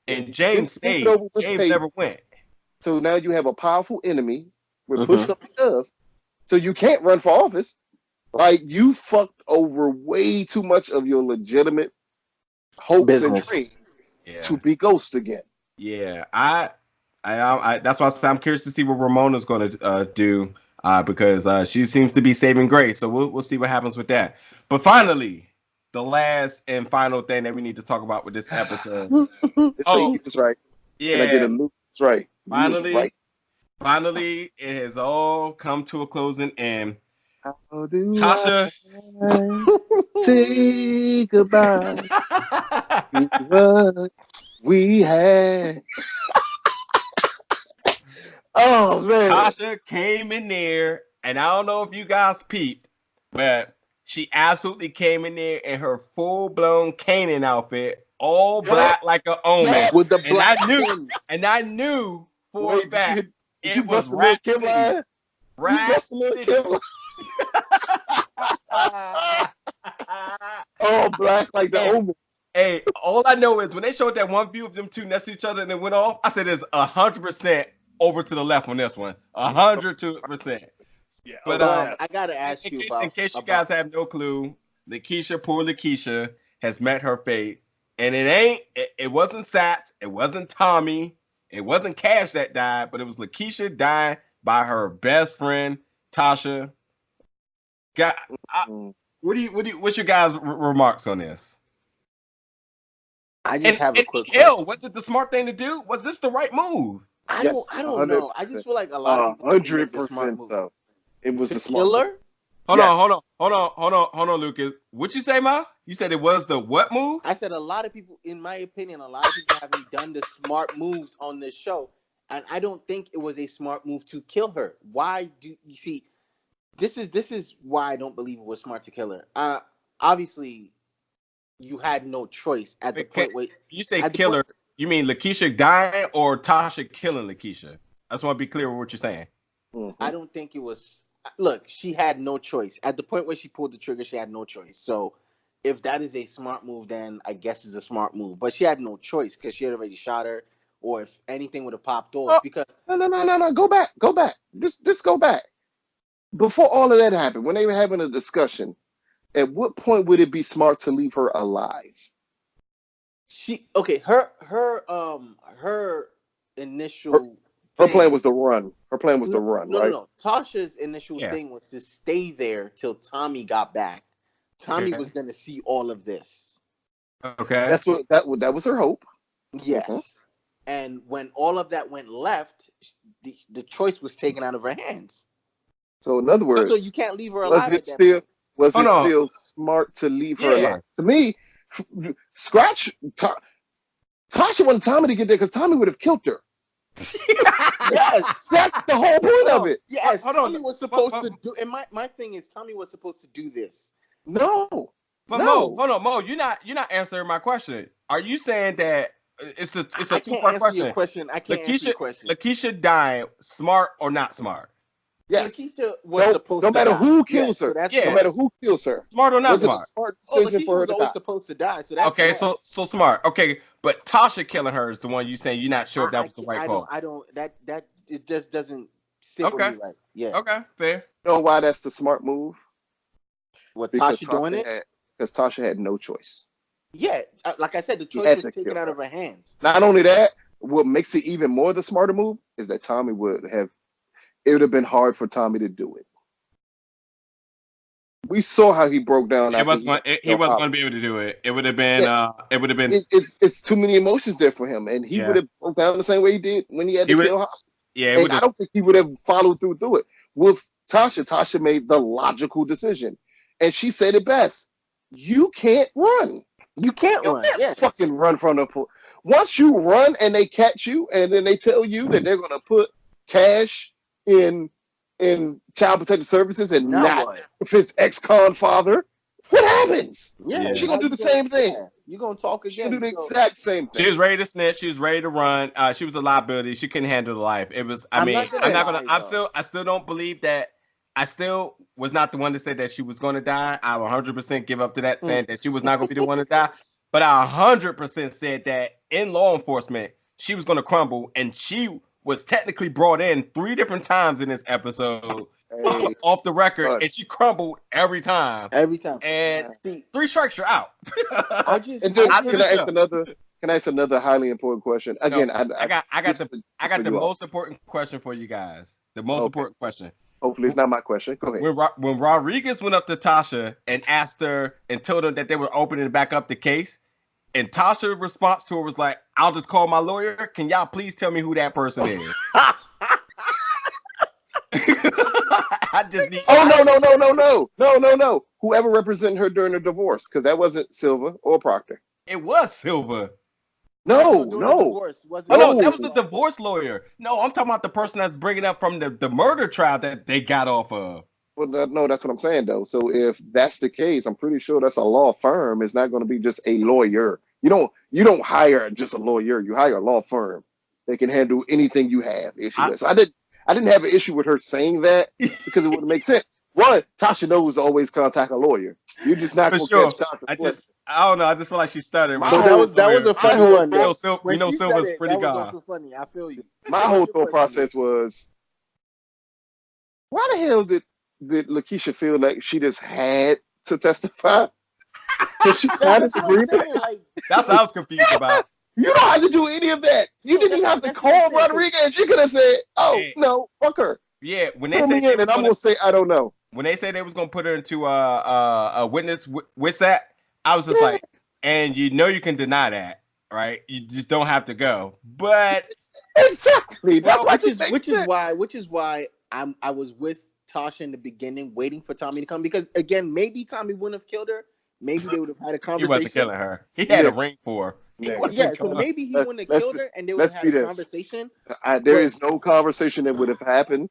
Speaker 1: And James stayed. James never went.
Speaker 2: So now you have a powerful enemy with pushed up stuff. So you can't run for office. Like, you fucked over way too much of your legitimate hopes and dreams to be Ghost again.
Speaker 1: Yeah, I that's why I say I'm curious to see what Ramona's going to do because she seems to be saving grace. So we'll see what happens with that. But finally, the last and final thing that we need to talk about with this episode.
Speaker 2: He was right.
Speaker 1: Yeah,
Speaker 2: and I get a loop. That's right.
Speaker 1: Finally, it has all come to a closing, and
Speaker 2: how do
Speaker 1: Tasha
Speaker 2: say goodbye to what we had. Oh man,
Speaker 1: Tasha came in there, and I don't know if you guys peeped, but she absolutely came in there in her full-blown Kanan outfit, all black like an omen,
Speaker 3: with the black.
Speaker 1: I knew for a fact it was
Speaker 2: Rat
Speaker 1: City. Rat City.
Speaker 2: Oh, black like the omen.
Speaker 1: Hey, all I know is when they showed that one view of them two next to each other and it went off, I said there's 100% over to the left on this one. 100%.
Speaker 2: Yeah,
Speaker 1: but
Speaker 3: I gotta ask you
Speaker 1: in case you guys have no clue, poor LaKeisha, has met her fate, and it wasn't Sats, it wasn't Tommy, it wasn't Cash that died, but it was LaKeisha dying by her best friend Tasha. Got
Speaker 2: Mm.
Speaker 1: what's your guys' remarks on this?
Speaker 3: I just have a
Speaker 1: And
Speaker 3: quick
Speaker 1: hell,
Speaker 3: question.
Speaker 1: was it the smart thing to do? Was this the right move?
Speaker 2: Yes,
Speaker 3: I don't know. I just
Speaker 2: 100%.
Speaker 3: feel like a lot of people didn't make the smart
Speaker 2: 100%
Speaker 3: move
Speaker 2: so. It was
Speaker 3: to
Speaker 2: the smart
Speaker 3: kill
Speaker 2: move.
Speaker 3: her.
Speaker 2: Yes.
Speaker 1: Hold on, Lucas. What you say, Ma? You said it was the what move?
Speaker 3: I said a lot of people, in my opinion, a lot of people haven't done the smart moves on this show, and I don't think it was a smart move to kill her. Why do you see? This is why I don't believe it was smart to kill her. Obviously, you had no choice at the
Speaker 1: Wait, can,
Speaker 3: point where
Speaker 1: you say
Speaker 3: at the point
Speaker 1: killer? You mean LaKeisha dying or Tasha killing LaKeisha? I just want to be clear with what you're saying.
Speaker 3: I don't think it was. Look, she had no choice. At the point where she pulled the trigger, she had no choice. So, if that is a smart move, then I guess it's a smart move. But she had no choice because she had already shot her, or if anything would have popped off.
Speaker 2: Oh,
Speaker 3: Because
Speaker 2: no. Go back. Go back. Just go back. Before all of that happened, when they were having a discussion, at what point would it be smart to leave her alive?
Speaker 3: her
Speaker 2: Her,
Speaker 3: initial
Speaker 2: her plan
Speaker 3: thing.
Speaker 2: was to run. Her plan was to run, right?
Speaker 3: No. Tasha's initial
Speaker 1: Yeah.
Speaker 3: thing was to stay there till Tommy got back. Tommy
Speaker 1: Okay.
Speaker 3: was going to see all of this.
Speaker 1: Okay.
Speaker 2: That's what that was her hope. Mhm.
Speaker 3: Yes. And when all of that went left, the choice was taken out of her hands.
Speaker 2: So in other
Speaker 3: So
Speaker 2: words,
Speaker 3: you can't leave her
Speaker 2: was
Speaker 3: alive
Speaker 2: it
Speaker 3: at that
Speaker 2: still
Speaker 3: point.
Speaker 2: was
Speaker 1: Hold
Speaker 2: it
Speaker 1: on.
Speaker 2: still smart to leave her
Speaker 1: Yeah.
Speaker 2: alive? To me, Tasha wanted Tommy to get there because Tommy would have killed her.
Speaker 3: Yes.
Speaker 2: That's the whole point of
Speaker 1: No.
Speaker 2: it.
Speaker 3: Yes.
Speaker 1: Hold on.
Speaker 3: Tommy was supposed to do, and my thing is Tommy was supposed to do this.
Speaker 2: No,
Speaker 1: But Mo,
Speaker 2: no.
Speaker 1: hold on, Mo. You're not answering my question. Are you saying that it's a
Speaker 3: I
Speaker 1: two
Speaker 3: can't
Speaker 1: part
Speaker 3: answer your
Speaker 1: question?
Speaker 3: question. I can't answer
Speaker 1: LaKeisha
Speaker 3: your question.
Speaker 1: LaKeisha dying, smart or not smart?
Speaker 2: Yes.
Speaker 3: LaKeisha was
Speaker 2: No,
Speaker 3: supposed
Speaker 2: no
Speaker 3: to
Speaker 2: matter
Speaker 3: die.
Speaker 2: who kills
Speaker 3: Yes, so
Speaker 2: her,
Speaker 3: that's
Speaker 2: no
Speaker 1: Yeah.
Speaker 2: matter
Speaker 3: yes.
Speaker 2: who kills her,
Speaker 1: Smart or not
Speaker 2: was it a
Speaker 1: smart?
Speaker 2: smart
Speaker 3: Oh,
Speaker 2: decision
Speaker 3: LaKeisha
Speaker 2: for her
Speaker 3: was
Speaker 2: to
Speaker 3: always
Speaker 2: die?
Speaker 3: supposed to die, so that's
Speaker 1: Okay,
Speaker 3: smart.
Speaker 1: so smart. Okay, but Tasha killing her is the one you saying you're not sure if that was the right call.
Speaker 3: I don't that it just doesn't sit with
Speaker 1: Okay.
Speaker 3: me right. Yeah,
Speaker 1: Okay, fair.
Speaker 2: You know why that's the smart move?
Speaker 3: with
Speaker 2: Because
Speaker 3: Tasha doing it.
Speaker 2: Tasha had no choice.
Speaker 3: Yeah, like I said, the
Speaker 2: He
Speaker 3: choice
Speaker 2: had
Speaker 3: was
Speaker 2: to
Speaker 3: taken
Speaker 2: kill
Speaker 3: out
Speaker 2: her.
Speaker 3: of her hands.
Speaker 2: Not only that, what makes it even more the smarter move is that it would have been hard for Tommy to do it. We saw how he broke down
Speaker 1: It
Speaker 2: after
Speaker 1: was
Speaker 2: he
Speaker 1: going.
Speaker 2: had to
Speaker 1: He
Speaker 2: kill
Speaker 1: wasn't going
Speaker 2: Holly.
Speaker 1: to be able to do it. It would have been.
Speaker 2: Yeah,
Speaker 1: It would have been.
Speaker 2: it's too many emotions there for him, and he would
Speaker 1: Yeah.
Speaker 2: have broke down the same way he did when he had
Speaker 1: He
Speaker 2: to
Speaker 1: would.
Speaker 2: kill Holly.
Speaker 1: Yeah. It
Speaker 2: And
Speaker 1: would
Speaker 2: I
Speaker 1: have.
Speaker 2: don't think he would have followed through it. With Tasha made the logical decision. And she said it best. You can't run.
Speaker 3: You can't
Speaker 2: You
Speaker 3: run.
Speaker 2: can't
Speaker 3: Yeah,
Speaker 2: fucking run from the police. Once you run and they catch you and then they tell you that they're gonna put cash in child protective services and
Speaker 3: now
Speaker 2: not
Speaker 3: what?
Speaker 2: with his ex-con father, what happens?
Speaker 3: Yeah,
Speaker 1: Yeah.
Speaker 2: She
Speaker 3: now
Speaker 2: gonna do
Speaker 3: you
Speaker 2: the
Speaker 3: going
Speaker 2: same thing.
Speaker 3: yeah, you gonna talk
Speaker 2: She gonna do
Speaker 3: again.
Speaker 2: the
Speaker 3: So
Speaker 2: exact same
Speaker 1: She
Speaker 2: thing.
Speaker 1: was ready to snitch. She was ready to run. She was a liability. She couldn't handle the life. It was. I
Speaker 3: I'm
Speaker 1: mean,
Speaker 3: not gonna
Speaker 1: I'm not gonna.
Speaker 3: lie though.
Speaker 1: I still don't believe that. I still was not the one to say that she was going to die. I 100% give up to that, saying that she was not going to be the one to die. But I 100% said that in law enforcement, she was going to crumble, and she was technically brought in 3 different times in this episode
Speaker 2: Hey,
Speaker 1: off the record,
Speaker 2: but
Speaker 1: and she crumbled every time.
Speaker 3: Every time.
Speaker 1: And
Speaker 3: See,
Speaker 1: 3 strikes, you're out.
Speaker 2: and then
Speaker 3: I
Speaker 1: After
Speaker 3: just
Speaker 1: the
Speaker 2: can I ask
Speaker 1: show.
Speaker 2: another? Can I ask another highly important question?
Speaker 1: No,
Speaker 2: Again,
Speaker 1: I got
Speaker 2: just
Speaker 1: the I
Speaker 2: just for
Speaker 1: got the
Speaker 2: you all.
Speaker 1: most important question for you guys. The most
Speaker 2: Okay.
Speaker 1: important question.
Speaker 2: Hopefully, it's not my question. Go ahead.
Speaker 1: When Rodriguez went up to Tasha and asked her and told her that they were opening back up the case, and Tasha's response to her was like, "I'll just call my lawyer. Can y'all please tell me who that person is?" I just need.
Speaker 2: Oh no! Whoever represented her during the divorce, because that wasn't Silva or Proctor.
Speaker 1: It was Silva.
Speaker 3: no,
Speaker 2: No,
Speaker 3: during the
Speaker 2: no,
Speaker 3: divorce
Speaker 1: Oh
Speaker 3: wasn't
Speaker 1: no, that was
Speaker 2: no.
Speaker 1: the divorce lawyer. No, I'm talking about the person that's bringing up from the murder trial that they got off of.
Speaker 2: Well, no, that's what I'm saying though. So if that's the case, I'm pretty sure that's a law firm. It's not going to be just a lawyer. You don't hire just a lawyer. You hire a law firm. They can handle anything you have issue
Speaker 1: I,
Speaker 2: with. So I didn't have an issue with her saying that because it wouldn't make sense. One, Tasha knows to always contact a lawyer. You're just not
Speaker 1: for
Speaker 2: going to
Speaker 1: sure.
Speaker 2: catch Tasha slipping.
Speaker 1: I don't know. I just feel like she stuttered
Speaker 2: My
Speaker 1: when she
Speaker 3: no,
Speaker 1: said
Speaker 2: whole
Speaker 3: that was
Speaker 1: lawyer.
Speaker 3: a
Speaker 2: my
Speaker 3: funny
Speaker 2: whole
Speaker 3: one
Speaker 1: You know,
Speaker 3: though.
Speaker 2: thought
Speaker 1: You
Speaker 3: When
Speaker 1: know,
Speaker 3: she said
Speaker 1: Silva's
Speaker 3: it,
Speaker 1: pretty
Speaker 3: that was
Speaker 1: gone.
Speaker 3: also funny. I feel you.
Speaker 2: my
Speaker 3: What's
Speaker 2: whole
Speaker 3: your
Speaker 2: thought
Speaker 3: question,
Speaker 2: process
Speaker 3: Luke?
Speaker 2: was, why the hell did LaKeisha feel like she just had to testify? Because she signed an
Speaker 3: That's what I'm
Speaker 2: agreement.
Speaker 3: saying. Like,
Speaker 1: That's what I was confused about.
Speaker 2: You don't have to do any of that. You
Speaker 3: so
Speaker 2: didn't even have to
Speaker 3: that's what I'm
Speaker 2: call
Speaker 3: saying. So
Speaker 2: Rodriguez. You could have said, "Oh
Speaker 1: Hey,
Speaker 2: no, fuck her."
Speaker 1: Yeah, when they
Speaker 2: Fill
Speaker 1: said
Speaker 2: me in, and I'm gonna say I don't know.
Speaker 1: when they said they was gonna put her into a witness with that, I was just
Speaker 2: Yeah.
Speaker 1: like, and you can deny that, right? You just don't have to go. But
Speaker 2: Exactly. That's
Speaker 1: well,
Speaker 2: why
Speaker 3: which is why I was with Tasha in the beginning, waiting for Tommy to come, because again, maybe Tommy wouldn't have killed her. Maybe they would have had a
Speaker 1: he wasn't
Speaker 3: conversation.
Speaker 1: killing her. He had a
Speaker 2: Nick,
Speaker 1: ring for her. He
Speaker 2: Nick.
Speaker 1: wasn't
Speaker 3: Yeah, so
Speaker 1: killing her.
Speaker 3: maybe he
Speaker 2: Let's
Speaker 3: wouldn't have
Speaker 2: let's
Speaker 3: killed her, and they would have
Speaker 2: let's
Speaker 3: had
Speaker 2: be
Speaker 3: a
Speaker 2: this.
Speaker 3: conversation.
Speaker 2: There
Speaker 3: But
Speaker 2: is no conversation that would have happened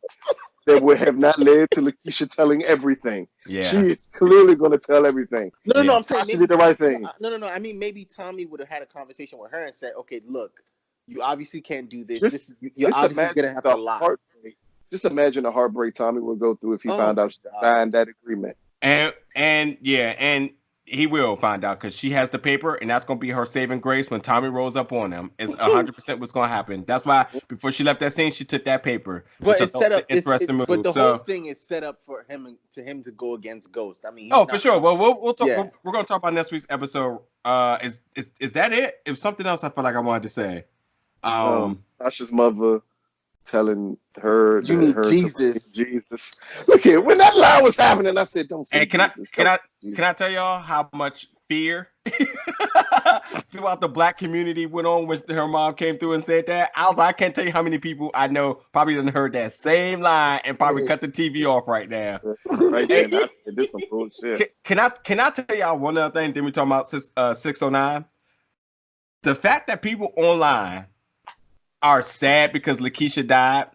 Speaker 2: that would have not led to LaKeisha telling everything. She
Speaker 1: Yeah,
Speaker 2: is clearly going to tell everything.
Speaker 1: yeah.
Speaker 3: I'm saying
Speaker 2: Tasha
Speaker 3: maybe
Speaker 2: did the right thing.
Speaker 3: no. I mean, maybe Tommy would have had a conversation with her and said, "Okay, look, you obviously can't do this.
Speaker 2: Just
Speaker 3: You're
Speaker 2: just
Speaker 3: obviously
Speaker 2: imagine
Speaker 3: gonna have to
Speaker 2: the
Speaker 3: lie."
Speaker 2: heartbreak. Just imagine the heartbreak Tommy would go through if he
Speaker 3: Oh
Speaker 2: found
Speaker 3: my
Speaker 2: out she
Speaker 3: god.
Speaker 2: signed that agreement.
Speaker 1: And he will find out because she has the paper, and that's gonna be her saving grace when Tommy rolls up on them. Is 100% what's gonna happen. That's why before she left that scene, she took that paper, which
Speaker 3: But
Speaker 1: I
Speaker 3: it's
Speaker 1: thought
Speaker 3: set
Speaker 1: was an
Speaker 3: up.
Speaker 1: interesting
Speaker 3: But
Speaker 1: move.
Speaker 3: the whole
Speaker 1: So,
Speaker 3: thing is set up for him to go against Ghost. I mean, he's
Speaker 1: oh, for
Speaker 3: not.
Speaker 1: sure. Well, we'll talk.
Speaker 3: Yeah.
Speaker 1: We're gonna talk about next week's episode. Is that it? It was something else I felt like I wanted to say.
Speaker 2: Tasha's mother telling her
Speaker 3: You
Speaker 2: that
Speaker 3: need
Speaker 2: her son needs
Speaker 3: Jesus.
Speaker 2: Jesus. Look here, when that line was happening, I said, "Don't say
Speaker 1: And
Speaker 2: Jesus.
Speaker 1: can
Speaker 2: Don't
Speaker 1: I
Speaker 2: say Jesus."
Speaker 1: can I tell y'all how much fear throughout the black community went on when her mom came through and said that? I can't tell you how many people I know probably done heard that same line and probably cut the TV off right now.
Speaker 2: Right there,
Speaker 1: Hey,
Speaker 2: and I said, "This some bullshit."
Speaker 1: can I tell y'all one other thing? Then we talking about 609. The fact that people online are sad because LaKeisha died.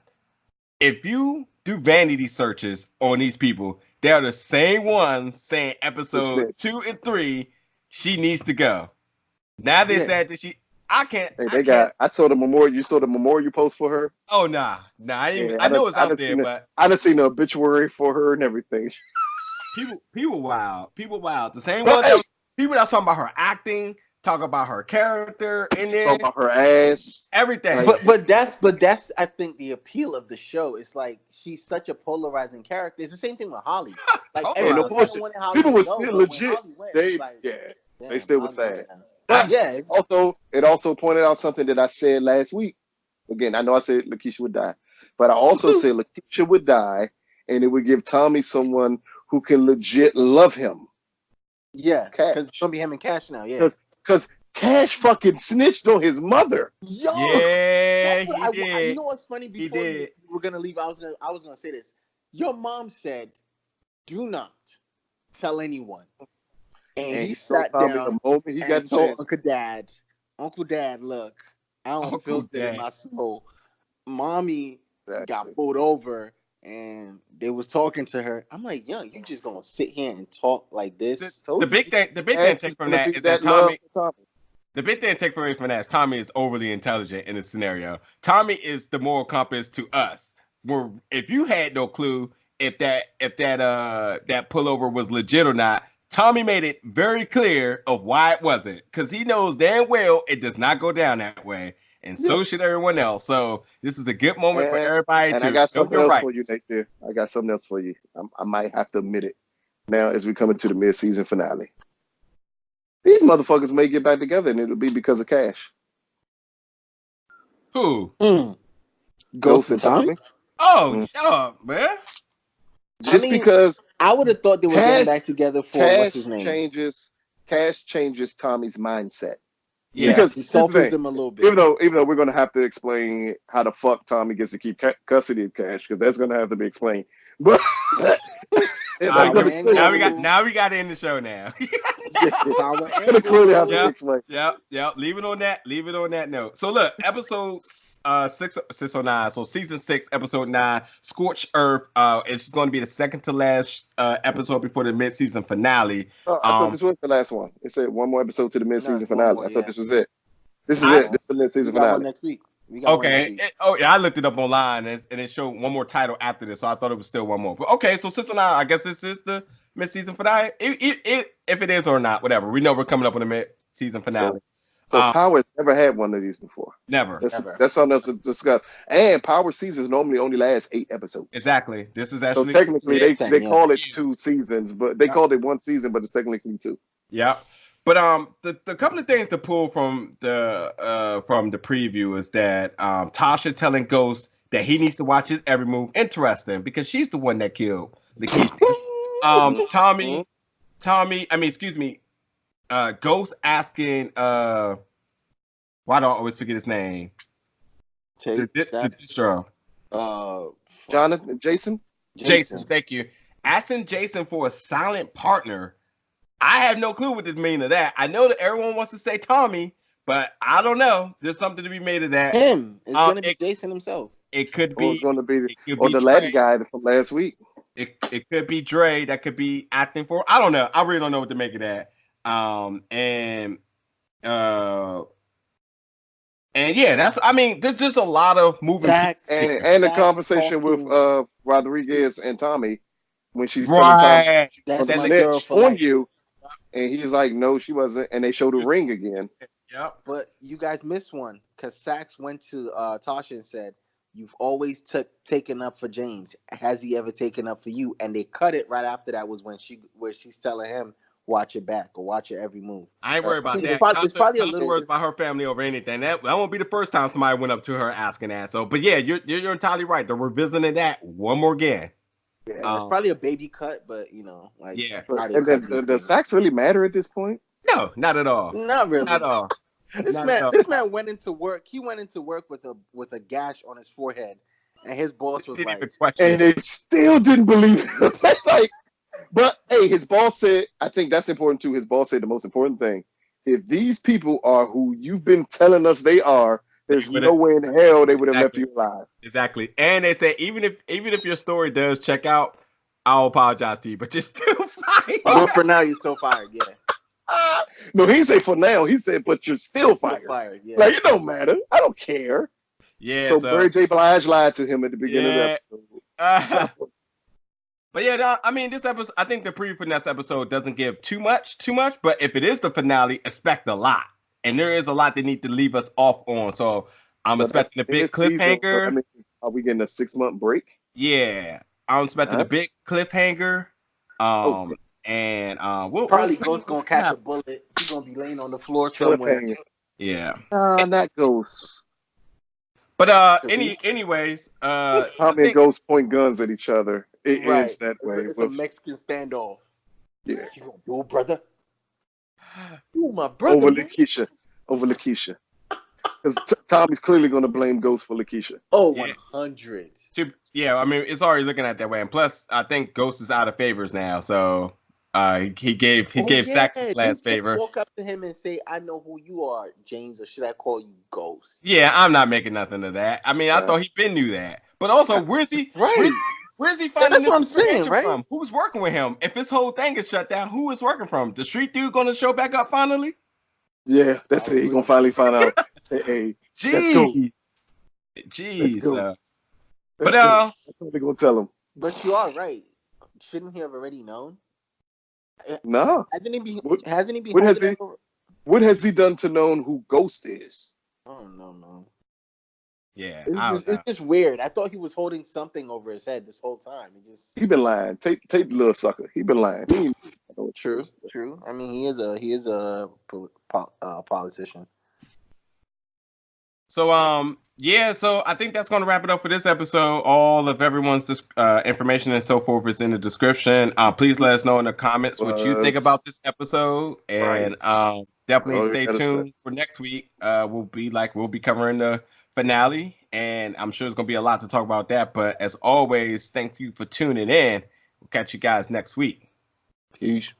Speaker 1: If you do vanity searches on these people, they're the same ones saying
Speaker 2: Who's
Speaker 1: episode
Speaker 2: snitch?
Speaker 1: 2 and 3, she needs to go. Now they
Speaker 3: Yeah.
Speaker 1: said that I can't,
Speaker 2: Hey,
Speaker 1: I
Speaker 2: they
Speaker 1: can't.
Speaker 2: got. I saw the memorial. You saw the memorial post for her.
Speaker 1: Oh nah.
Speaker 2: Yeah,
Speaker 1: I know it's
Speaker 2: I
Speaker 1: out
Speaker 2: done
Speaker 1: there,
Speaker 2: seen the,
Speaker 1: but
Speaker 2: I done seen the obituary for her and everything.
Speaker 1: people wild, people wild. The same
Speaker 2: But
Speaker 1: ones that
Speaker 2: hey,
Speaker 1: was people that was talking about her acting, talk about her character in
Speaker 2: talk
Speaker 1: there,
Speaker 2: about her ass.
Speaker 1: everything.
Speaker 2: Like,
Speaker 3: But that's I think the appeal of the show. It's like she's such a polarizing character. It's the same thing with Holly. Like
Speaker 2: ain't no
Speaker 1: Totally.
Speaker 3: everybody kind of
Speaker 2: bullshit.
Speaker 3: wanted Holly
Speaker 2: People
Speaker 3: to
Speaker 2: was
Speaker 3: go,
Speaker 2: still
Speaker 3: but when
Speaker 2: legit.
Speaker 3: Holly went, it's
Speaker 2: They,
Speaker 3: like,
Speaker 2: yeah, they
Speaker 3: damn,
Speaker 2: still was
Speaker 3: Holly went
Speaker 2: sad.
Speaker 3: now.
Speaker 2: But
Speaker 3: Yeah, it's,
Speaker 2: it also pointed out something that I said last week. Again, I know I said LaKeisha would die, but I also said LaKeisha would die, and it would give Tommy someone who can legit love him.
Speaker 3: yeah, because it's
Speaker 2: Cash,
Speaker 3: gonna be him and Cash now. Yeah.
Speaker 2: because Cash fucking snitched on his mother.
Speaker 3: Yo,
Speaker 1: Yeah,
Speaker 3: that's what
Speaker 1: he
Speaker 3: You
Speaker 1: did.
Speaker 3: know what's funny?
Speaker 1: He
Speaker 3: Before you
Speaker 1: did.
Speaker 3: were gonna leave, I was gonna say this. Your mom said, "Do not tell anyone," and
Speaker 2: And
Speaker 3: he
Speaker 2: he told
Speaker 3: sat
Speaker 2: Tommy the
Speaker 3: down
Speaker 2: moment he
Speaker 3: and
Speaker 2: got
Speaker 3: he
Speaker 2: a
Speaker 3: told
Speaker 2: chance.
Speaker 3: Uncle Dad, look, I don't
Speaker 1: Uncle
Speaker 3: feel good in
Speaker 1: Dad.
Speaker 3: my soul. Mommy got
Speaker 2: Exactly.
Speaker 3: pulled over and they was talking to her. I'm like, young, you just gonna sit here and talk like
Speaker 1: The,
Speaker 3: this?
Speaker 1: the
Speaker 2: Told
Speaker 1: big
Speaker 2: you.
Speaker 1: thing, the big thing
Speaker 2: Cash
Speaker 1: to
Speaker 2: is
Speaker 1: take from
Speaker 2: gonna
Speaker 1: that
Speaker 2: be
Speaker 1: is that
Speaker 2: that love
Speaker 1: Tommy.
Speaker 2: for Tommy.
Speaker 1: The big thing to take away from that is Tommy is overly intelligent in this scenario. Tommy is the moral compass to us. Where if you had no clue if that pullover was legit or not, Tommy made it very clear of why it wasn't. Because he knows damn well it does not go down that way. And
Speaker 2: Yeah.
Speaker 1: so should everyone else. So this is a good moment for
Speaker 2: And
Speaker 1: everybody
Speaker 2: and I
Speaker 1: to
Speaker 2: got
Speaker 1: know
Speaker 2: something
Speaker 1: your
Speaker 2: else for you,
Speaker 1: rights.
Speaker 2: Nate. There, I got something else for you. I might have to admit it now as we come into the mid-season finale. These motherfuckers may get back together, and it'll be because of Cash,
Speaker 1: Who?
Speaker 3: Mm. Ghost
Speaker 2: Ghost,
Speaker 3: and
Speaker 2: and
Speaker 3: Tommy?
Speaker 2: Tommy.
Speaker 1: Oh,
Speaker 2: Mm.
Speaker 1: shut up, man.
Speaker 3: I
Speaker 2: Just
Speaker 3: mean,
Speaker 2: because
Speaker 3: I would have thought they were getting
Speaker 2: Cash
Speaker 3: back together for what's his
Speaker 2: Cash
Speaker 3: name?
Speaker 2: changes Cash changes Tommy's mindset.
Speaker 3: Yeah,
Speaker 1: Yeah.
Speaker 2: Because
Speaker 3: he
Speaker 2: here's the
Speaker 3: softens
Speaker 2: thing.
Speaker 3: him a little bit.
Speaker 2: Even though we're gonna have to explain how the fuck Tommy gets to keep custody of Cash, because that's gonna have to be explained. But
Speaker 1: All
Speaker 2: that's
Speaker 1: right,
Speaker 3: Power
Speaker 2: gonna clearly have to be
Speaker 3: angle,
Speaker 1: now we got to end the show now.
Speaker 2: yeah,
Speaker 3: power
Speaker 2: it's gonna clearly have to be
Speaker 3: angle.
Speaker 1: Yep,
Speaker 2: explained.
Speaker 1: yep. Leave it on that. Leave it on that note. So look, episode 609. So season 6, episode 9, Scorched Earth. It's going to be the second to last episode before the mid-season finale.
Speaker 2: Oh, I thought
Speaker 1: Um,
Speaker 2: this was the last one. It said one more episode to the
Speaker 3: No,
Speaker 2: mid-season
Speaker 3: it's one
Speaker 2: finale.
Speaker 3: more.
Speaker 2: I thought
Speaker 3: Yeah,
Speaker 2: this was it. This is
Speaker 3: no,
Speaker 1: I
Speaker 2: it.
Speaker 3: no.
Speaker 2: This is the
Speaker 3: We
Speaker 2: mid-season
Speaker 3: got one
Speaker 2: finale.
Speaker 3: next week. We got one next
Speaker 1: okay.
Speaker 3: week.
Speaker 1: Oh yeah, I looked it up online and it showed one more title after this, so I thought it was still one more. But okay, so 609. I guess this is the mid-season finale. If it is or not, whatever. We know we're coming up on the mid-season
Speaker 2: So
Speaker 1: finale.
Speaker 2: so
Speaker 1: Um,
Speaker 2: Power's never had one of these before.
Speaker 1: never.
Speaker 3: Never.
Speaker 2: That's something else to discuss. And Power seasons normally only last 8 episodes.
Speaker 1: Exactly. This is
Speaker 2: So
Speaker 1: actually
Speaker 2: technically,
Speaker 3: Yeah,
Speaker 1: season
Speaker 3: ten.
Speaker 2: they
Speaker 3: Yeah.
Speaker 2: call it
Speaker 1: 8.
Speaker 2: 2 seasons, but they
Speaker 1: Yep.
Speaker 2: called it 1 season, but it's technically 2.
Speaker 1: Yep. But the couple of things to pull from the preview is that Tasha telling Ghost that he needs to watch his every move. Interesting, because she's the one that killed LaKeisha. Ghost asking why do I always forget his name? The distro.
Speaker 2: Jonathan, Jason,
Speaker 1: thank you. Asking Jason for a silent partner. I have no clue what this means of that. I know that everyone wants to say Tommy, but I don't know. There's something to be made of that.
Speaker 3: Him. It's gonna be Jason himself.
Speaker 1: It could be.
Speaker 2: Or it's going to be,
Speaker 1: or
Speaker 2: the Latin guy from last week.
Speaker 1: It could be Dre. That could be acting for. I don't know. I really don't know what to make of that. And yeah, that's. I mean, there's just a lot of moving pieces
Speaker 2: and the conversation with Rodriguez and Tommy when she's
Speaker 1: right.
Speaker 2: telling Tommy, that's on you, and he's like, no, she wasn't, and they show the ring again.
Speaker 1: Yep.
Speaker 3: But you guys missed one because Sax went to Tasha and said, "You've always taken up for James. Has he ever taken up for you?" And they cut it right after that was when she's telling him, "Watch your back or watch your every move."
Speaker 1: I ain't worried about that.
Speaker 3: It's probably a little
Speaker 1: worries about her family over anything. That won't be the first time somebody went up to her asking that. So, but yeah, you're entirely right. They're revisiting that one more again.
Speaker 3: Yeah, it's probably a baby cut, but like
Speaker 2: Does Sax really matter at this point?
Speaker 1: No, not at all.
Speaker 3: Not really.
Speaker 1: Not at all.
Speaker 3: This man went into work. He went into work with a gash on his forehead, and his boss was like,
Speaker 2: and they still didn't believe him. Like, but hey, his boss said, I think that's important too. His boss said the most important thing: if these people are who you've been telling us they are, there's no way in hell they would have left you alive.
Speaker 1: Exactly. And they say even if your story does check out, I'll apologize to you, but you're still fired.
Speaker 3: But for now, you're still fired. Yeah.
Speaker 2: No, he said for now. He said, but you're still fired.
Speaker 3: Yeah.
Speaker 2: Like, it don't matter. I don't care.
Speaker 1: Yeah.
Speaker 2: So Mary J. Blige lied to him at the beginning of the episode.
Speaker 1: But yeah, I mean, this episode, I think the preview for next episode doesn't give too much. But if it is the finale, expect a lot. And there is a lot they need to leave us off on. So I'm expecting a big cliffhanger.
Speaker 2: Season, so, are we getting a 6-month break?
Speaker 1: Yeah. I'm expecting a big cliffhanger. And we'll
Speaker 3: probably Ghost gonna catch a bullet. He's gonna be laying on the floor somewhere.
Speaker 1: Yeah.
Speaker 2: Not Ghost.
Speaker 1: But anyways,
Speaker 2: Tommy and Ghost point guns at each other. It ends that way.
Speaker 3: It's a Mexican standoff.
Speaker 2: Yeah.
Speaker 3: You gonna do, brother? You my brother.
Speaker 2: Over LaKeisha. Because Tommy's clearly gonna blame Ghost for LaKeisha.
Speaker 3: Oh, 100.
Speaker 1: Yeah, I mean, it's already looking at that way. And plus, I think Ghost is out of favors now, so he gave Sax his last favor.
Speaker 3: Walk up to him and say, "I know who you are, James, or should I call you Ghost?"
Speaker 1: Yeah, I'm not making nothing of that. I mean, I thought he been knew that. But also, where's he?
Speaker 3: Right.
Speaker 1: Where's he finding
Speaker 3: that's what I'm saying, right?
Speaker 1: from? Who's working with him? If this whole thing is shut down, who is working from? The street dude gonna show back up finally?
Speaker 2: Yeah, that's it. He gonna finally find out. Hey,
Speaker 1: jeez. But
Speaker 2: that's what they gonna tell him.
Speaker 3: But you are right. Shouldn't he have already known?
Speaker 2: No.
Speaker 3: Hasn't he been?
Speaker 2: What has he done to know who Ghost is?
Speaker 3: Oh no.
Speaker 1: Yeah,
Speaker 3: it's just weird. I thought he was holding something over his head this whole time.
Speaker 2: He been lying. Take the little sucker. He been lying.
Speaker 3: True. I mean, he is a politician.
Speaker 1: So so I think that's going to wrap it up for this episode. All of everyone's information and so forth is in the description. Please let us know in the comments what you think about this episode, and definitely stay tuned for next week. We'll be covering the finale, and I'm sure there's going to be a lot to talk about that. But as always, thank you for tuning in. We'll catch you guys next week.
Speaker 3: Peace.